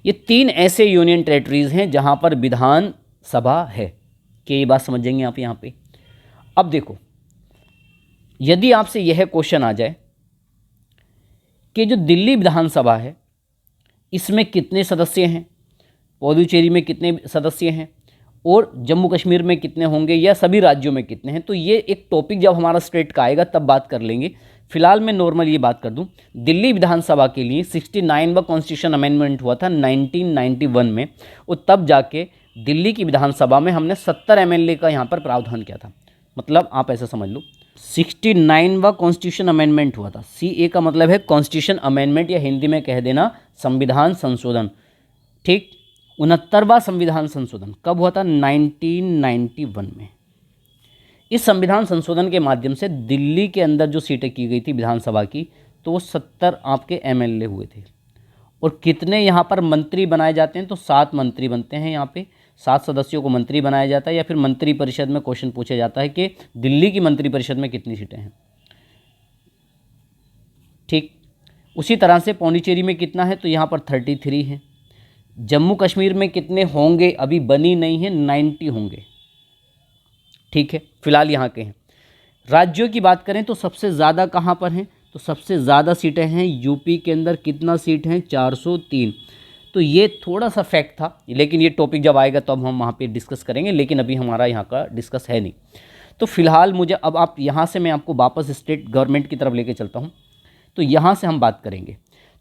ये 3 ऐसे यूनियन टेरिटरीज हैं जहां पर विधान सभा है। क्या ये बात समझ जाएंगे आप यहाँ पे? अब देखो, यदि आपसे यह क्वेश्चन आ जाए कि जो दिल्ली विधानसभा है इसमें कितने सदस्य हैं, पुदुचेरी में कितने सदस्य हैं, और जम्मू कश्मीर में कितने होंगे, या सभी राज्यों में कितने हैं, तो ये एक टॉपिक जब हमारा स्टेट का आएगा तब बात कर लेंगे। फिलहाल मैं नॉर्मल ये बात कर दूं, दिल्ली विधानसभा के लिए 69वां कॉन्स्टिट्यूशन अमेंडमेंट हुआ था 1991 में, और तब जाके दिल्ली की विधानसभा में हमने 70 MLA का यहाँ पर प्रावधान किया था। मतलब आप ऐसा समझ लो 69वां कॉन्स्टिट्यूशन अमेंडमेंट हुआ था। CA का मतलब है कॉन्स्टिट्यूशन अमेंडमेंट, या हिंदी में कह देना संविधान संशोधन। ठीक, 69वां संविधान संशोधन कब हुआ था? 1991 में। इस संविधान संशोधन के माध्यम से दिल्ली के अंदर जो सीटें की गई थी विधानसभा की, तो वो 70 आपके MLA हुए थे। और कितने यहाँ पर मंत्री बनाए जाते हैं? तो 7 मंत्री बनते हैं। यहाँ पे 7 सदस्यों को मंत्री बनाया जाता है, या फिर मंत्री परिषद में क्वेश्चन पूछा जाता है कि दिल्ली की मंत्री परिषद में कितनी सीटें हैं। ठीक, उसी तरह से पौंडीचेरी में कितना है? तो यहाँ पर 33 है। जम्मू कश्मीर में कितने होंगे? अभी बनी नहीं है, 90 होंगे। ठीक है, फिलहाल यहाँ के हैं। राज्यों की बात करें तो सबसे ज़्यादा कहाँ पर हैं? तो सबसे ज़्यादा सीटें हैं यूपी के अंदर। कितना सीट हैं? 403। तो ये थोड़ा सा फैक्ट था, लेकिन ये टॉपिक जब आएगा तो अब हम वहाँ पे डिस्कस करेंगे, लेकिन अभी हमारा यहाँ का डिस्कस है नहीं। तो फिलहाल मुझे अब आप यहाँ से मैं आपको वापस स्टेट गवर्नमेंट की तरफ लेके चलता हूँ। तो यहाँ से हम बात करेंगे।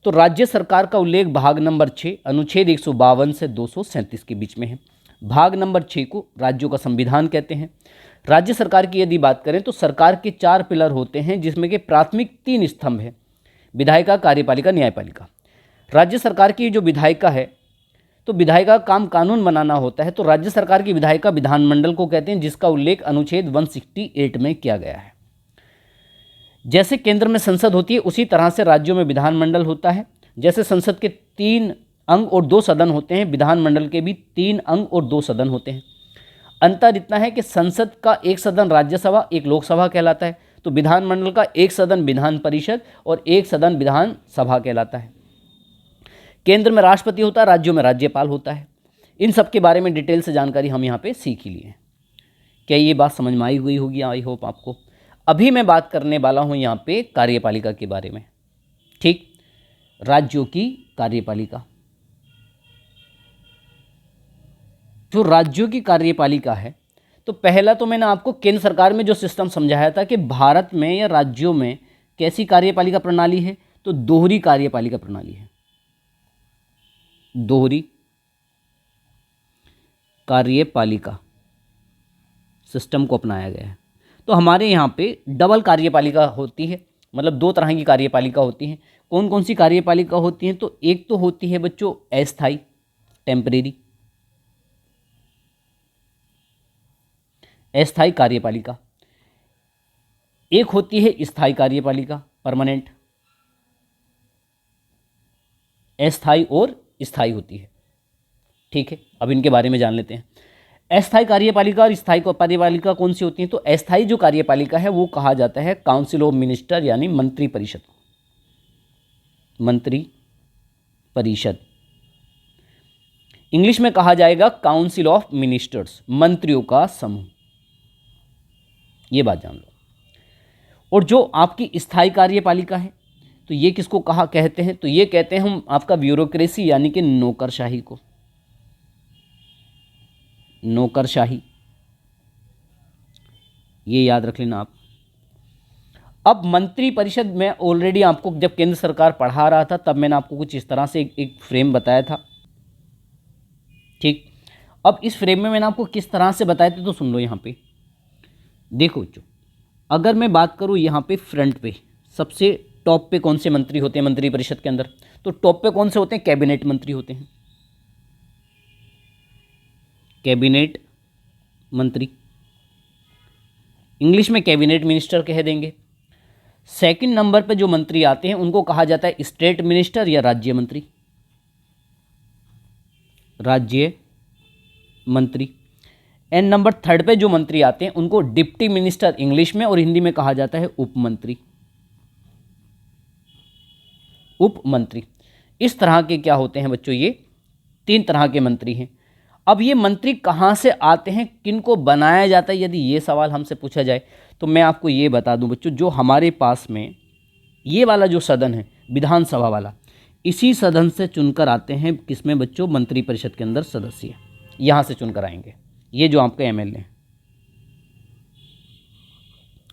तो राज्य सरकार का उल्लेख भाग नंबर 6 अनुच्छेद 152 से 237 के बीच में है। भाग नंबर 6 को राज्यों का संविधान कहते हैं। राज्य सरकार की यदि बात करें तो सरकार के 4 पिलर होते हैं, जिसमें कि प्राथमिक 3 स्तंभ है, विधायिका, कार्यपालिका, न्यायपालिका। राज्य सरकार की जो विधायिका है, तो विधायिका का काम कानून बनाना होता है। तो राज्य सरकार की विधायिका विधानमंडल को कहते हैं, जिसका उल्लेख अनुच्छेद 168 में किया गया है। जैसे केंद्र में संसद होती है, उसी तरह से राज्यों में विधानमंडल होता है। जैसे संसद के 3 अंग और 2 सदन होते हैं, विधानमंडल के भी 3 अंग और 2 सदन होते हैं। अंतर इतना है कि संसद का एक सदन राज्यसभा, एक लोकसभा कहलाता है, तो विधानमंडल का एक सदन विधान परिषद और एक सदन विधान सभा कहलाता है। केंद्र में राष्ट्रपति होता है, राज्यों में राज्यपाल होता है। इन सब के बारे में डिटेल से जानकारी हम यहाँ पे सीख ही लिए हैं। क्या ये बात समझ में आई हुई होगी? आई होप आपको। अभी मैं बात करने वाला हूँ यहाँ पे कार्यपालिका के बारे में। ठीक, राज्यों की कार्यपालिका। जो राज्यों की कार्यपालिका है, तो पहला तो मैंने आपको केंद्र सरकार में जो सिस्टम समझाया था कि भारत में या राज्यों में कैसी कार्यपालिका प्रणाली है, तो दोहरी कार्यपालिका प्रणाली है। दोहरी कार्यपालिका सिस्टम को अपनाया गया है। तो हमारे यहाँ पे डबल कार्यपालिका होती है, मतलब दो तरह की कार्यपालिका होती हैं। कौन कौन सी कार्यपालिका होती हैं? तो एक तो होती है बच्चों अस्थाई, टेम्परेरी, अस्थाई कार्यपालिका। एक होती है स्थायी कार्यपालिका, परमानेंट। अस्थाई और स्थायी होती है, ठीक है। अब इनके बारे में जान लेते हैं। अस्थायी कार्यपालिका और स्थायी कार्यपालिका कौन सी होती है? तो अस्थायी जो कार्यपालिका है वो कहा जाता है काउंसिल ऑफ मिनिस्टर, यानी मंत्री परिषद, मंत्री परिषद। इंग्लिश में कहा जाएगा काउंसिल ऑफ मिनिस्टर्स, मंत्रियों का समूह। ये बात जान लो। और जो आपकी स्थायी कार्यपालिका है तो ये किसको कहा कहते हैं? तो ये कहते हैं हम आपका ब्यूरोक्रेसी, यानी कि नौकरशाही को, नौकरशाही, ये याद रख लेना आप। अब मंत्री परिषद में ऑलरेडी आपको जब केंद्र सरकार पढ़ा रहा था तब मैंने आपको कुछ इस तरह से एक फ्रेम बताया था, ठीक। अब इस फ्रेम में मैंने आपको किस तरह से बताए थे तो सुन लो। यहाँ पे देखो बच्चों, अगर मैं बात करूँ यहाँ पे फ्रंट पे सबसे टॉप पे कौन से मंत्री होते हैं मंत्री परिषद के अंदर? तो टॉप पे कौन से होते हैं? कैबिनेट मंत्री होते हैं, कैबिनेट मंत्री, इंग्लिश में कैबिनेट मिनिस्टर कह देंगे। सेकंड नंबर पे जो मंत्री आते हैं उनको कहा जाता है स्टेट मिनिस्टर या राज्य मंत्री, राज्य मंत्री। एंड नंबर थर्ड पे जो मंत्री आते हैं उनको डिप्टी मिनिस्टर इंग्लिश में और हिंदी में कहा जाता है उप मंत्री, उप मंत्री। इस तरह के क्या होते हैं बच्चों? ये तीन तरह के मंत्री हैं। अब ये मंत्री कहाँ से आते हैं, किनको बनाया जाता है, यदि ये सवाल हमसे पूछा जाए तो मैं आपको ये बता दूं बच्चों, जो हमारे पास में ये वाला जो सदन है विधानसभा वाला, इसी सदन से चुनकर आते हैं। किसमें बच्चों? मंत्री परिषद के अंदर सदस्य यहाँ से चुनकर आएंगे। ये जो आपके एमएलए हैं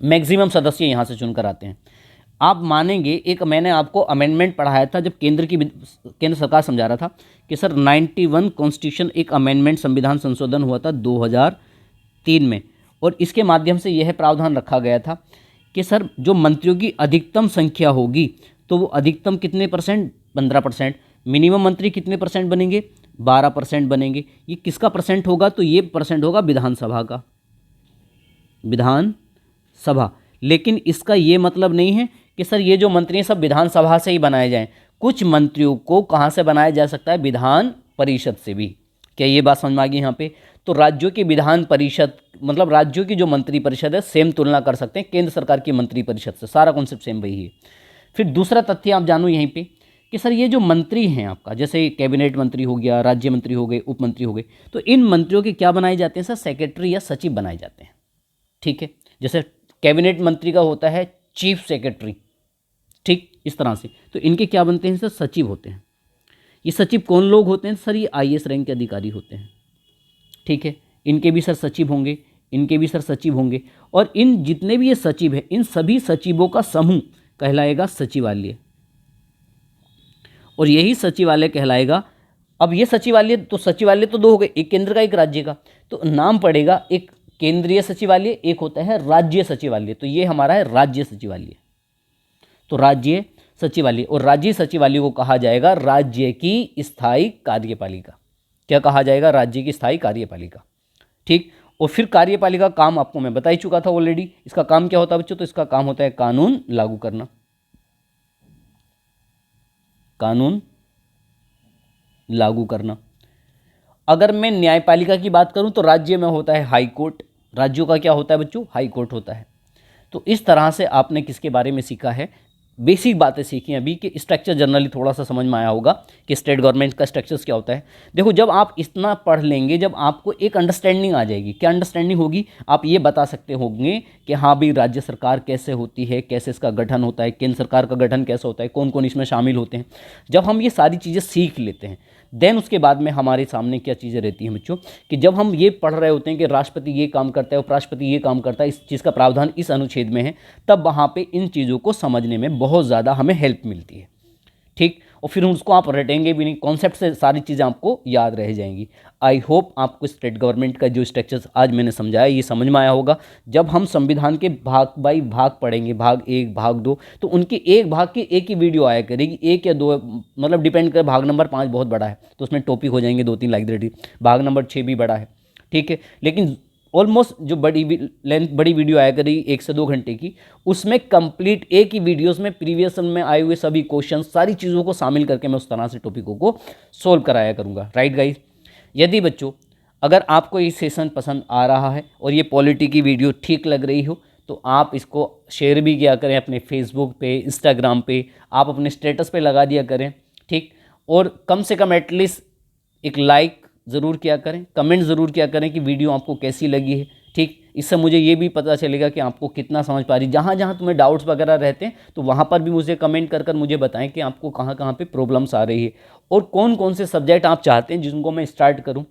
मैक्सिमम सदस्य यहाँ से चुनकर आते हैं। आप मानेंगे, एक मैंने आपको अमेंडमेंट पढ़ाया था जब केंद्र सरकार समझा रहा था कि सर 91 कॉन्स्टिट्यूशन एक अमेंडमेंट संविधान संशोधन हुआ था 2003 में, और इसके माध्यम से यह प्रावधान रखा गया था कि सर जो मंत्रियों की अधिकतम संख्या होगी तो वो अधिकतम कितने परसेंट? 15%। मिनिमम मंत्री कितने परसेंट बनेंगे? 12% बनेंगे। ये किसका परसेंट होगा? तो ये परसेंट होगा विधानसभा का, विधानसभा। लेकिन इसका ये मतलब नहीं है कि सर ये जो मंत्री हैं सब विधानसभा से ही बनाए जाएं। कुछ मंत्रियों को कहाँ से बनाया जा सकता है? विधान परिषद से भी। क्या ये बात समझ में आ गई यहाँ पे? तो राज्यों की विधान परिषद, मतलब राज्यों की जो मंत्री परिषद है सेम तुलना कर सकते हैं केंद्र सरकार की मंत्री परिषद से, सारा कॉन्सेप्ट सेम वही है। फिर दूसरा तथ्य आप जानो यहीं पे कि सर ये जो मंत्री हैं आपका, जैसे कैबिनेट मंत्री हो गया, राज्य मंत्री हो गए, उप मंत्री हो गए, तो इन मंत्रियों के क्या बनाए जाते हैं सर? सेक्रेटरी या सचिव बनाए जाते हैं, ठीक है। जैसे कैबिनेट मंत्री का होता है चीफ सेक्रेटरी, ठीक, इस तरह से। तो इनके क्या बनते हैं सर? सचिव होते हैं। ये सचिव कौन लोग होते हैं सर? ये आईएएस रैंक के अधिकारी होते हैं, ठीक है। इनके भी सर सचिव होंगे, इनके भी सर सचिव होंगे, और इन जितने भी ये सचिव हैं इन सभी सचिवों का समूह कहलाएगा सचिवालय, और यही सचिवालय कहलाएगा। अब ये सचिवालय तो दो हो गए, एक केंद्र का एक राज्य का, तो नाम पड़ेगा एक केंद्रीय सचिवालय, एक होता है राज्य सचिवालय। तो ये हमारा है राज्य सचिवालय, तो राज्य सचिवालय। और राज्य सचिवालय को कहा जाएगा राज्य की स्थायी कार्यपालिका। क्या कहा जाएगा? राज्य की स्थायी कार्यपालिका, ठीक। और फिर कार्यपालिका काम आपको मैं बता ही चुका था ऑलरेडी। इसका काम क्या होता है बच्चों? तो इसका काम होता है कानून लागू करना, कानून लागू करना। अगर मैं न्यायपालिका की बात करूं तो राज्य में होता है हाई कोर्ट। राज्यों का क्या होता है बच्चों? हाई कोर्ट होता है। तो इस तरह से आपने किसके बारे में सीखा है? बेसिक बातें सीखी अभी कि स्ट्रक्चर जनरली थोड़ा सा समझ में आया होगा कि स्टेट गवर्नमेंट का स्ट्रक्चर्स क्या होता है। देखो, जब आप इतना पढ़ लेंगे, जब आपको एक अंडरस्टैंडिंग आ जाएगी। क्या अंडरस्टैंडिंग होगी? आप ये बता सकते होंगे कि हाँ भाई राज्य सरकार कैसे होती है, कैसे इसका गठन होता है, केंद्र सरकार का गठन कैसे होता है, कौन कौन इसमें शामिल होते हैं। जब हम ये सारी चीज़ें सीख लेते हैं देन उसके बाद में हमारे सामने क्या चीज़ें रहती हैं बच्चों, कि जब हम ये पढ़ रहे होते हैं कि राष्ट्रपति ये काम करता है, उपराष्ट्रपति ये काम करता है, इस चीज़ का प्रावधान इस अनुच्छेद में है, तब वहाँ पे इन चीज़ों को समझने में बहुत ज़्यादा हमें हेल्प मिलती है, ठीक। और फिर उसको आप रटेंगे भी नहीं, कॉन्सेप्ट से सारी चीज़ें आपको याद रह जाएंगी। आई होप आपको स्टेट गवर्नमेंट का जो स्ट्रक्चर्स आज मैंने समझाया ये समझ में आया होगा। जब हम संविधान के भाग बाई भाग पढ़ेंगे, भाग 1 भाग 2, तो उनके एक भाग की एक ही वीडियो आया करेगी, 1 या 2, मतलब डिपेंड कर, भाग नंबर 5 बहुत बड़ा है तो उसमें टॉपिक हो जाएंगे 2-3 लाइब्रेरी, भाग नंबर 6 भी बड़ा है, ठीक है। लेकिन ऑलमोस्ट जो बड़ी लेंथ बड़ी वीडियो आया करेगी 1 से 2 घंटे की, उसमें कंप्लीट एक ही वीडियोस में प्रीवियस में आए हुए सभी क्वेश्चन, सारी चीज़ों को शामिल करके मैं उस तरह से टॉपिकों को सोल्व कराया करूँगा, राइट गाइज। यदि बच्चों अगर आपको ये सेशन पसंद आ रहा है और ये पॉलिटी की वीडियो ठीक लग रही हो तो आप इसको शेयर भी किया करें अपने फेसबुक पे, इंस्टाग्राम पे, आप अपने स्टेटस पे लगा दिया करें, ठीक। और कम से कम एटलीस्ट एक लाइक ज़रूर किया करें, कमेंट ज़रूर किया करें कि वीडियो आपको कैसी लगी है, ठीक। इससे मुझे ये भी पता चलेगा कि आपको कितना समझ पा रही। जहाँ जहाँ तुम्हें डाउट्स वगैरह रहते हैं तो वहाँ पर भी मुझे कमेंट कर मुझे बताएं कि आपको कहाँ कहाँ पे प्रॉब्लम्स आ रही है और कौन कौन से सब्जेक्ट आप चाहते हैं जिनको मैं स्टार्ट करूँ।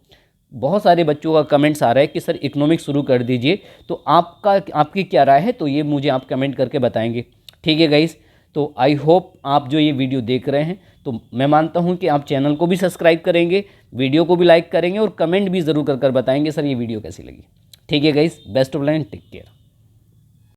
बहुत सारे बच्चों का कमेंट्स आ रहा है कि सर इकोनॉमिक्स शुरू कर दीजिए, तो आपकी क्या राय है, तो ये मुझे आप कमेंट करके बताएंगे, ठीक है गाइस। तो आई होप आप जो ये वीडियो देख रहे हैं तो मैं मानता हूँ कि आप चैनल को भी सब्सक्राइब करेंगे, वीडियो को भी लाइक करेंगे और कमेंट भी ज़रूर कर बताएंगे सर ये वीडियो कैसी लगी, ठीक है guys. Best of luck, take care.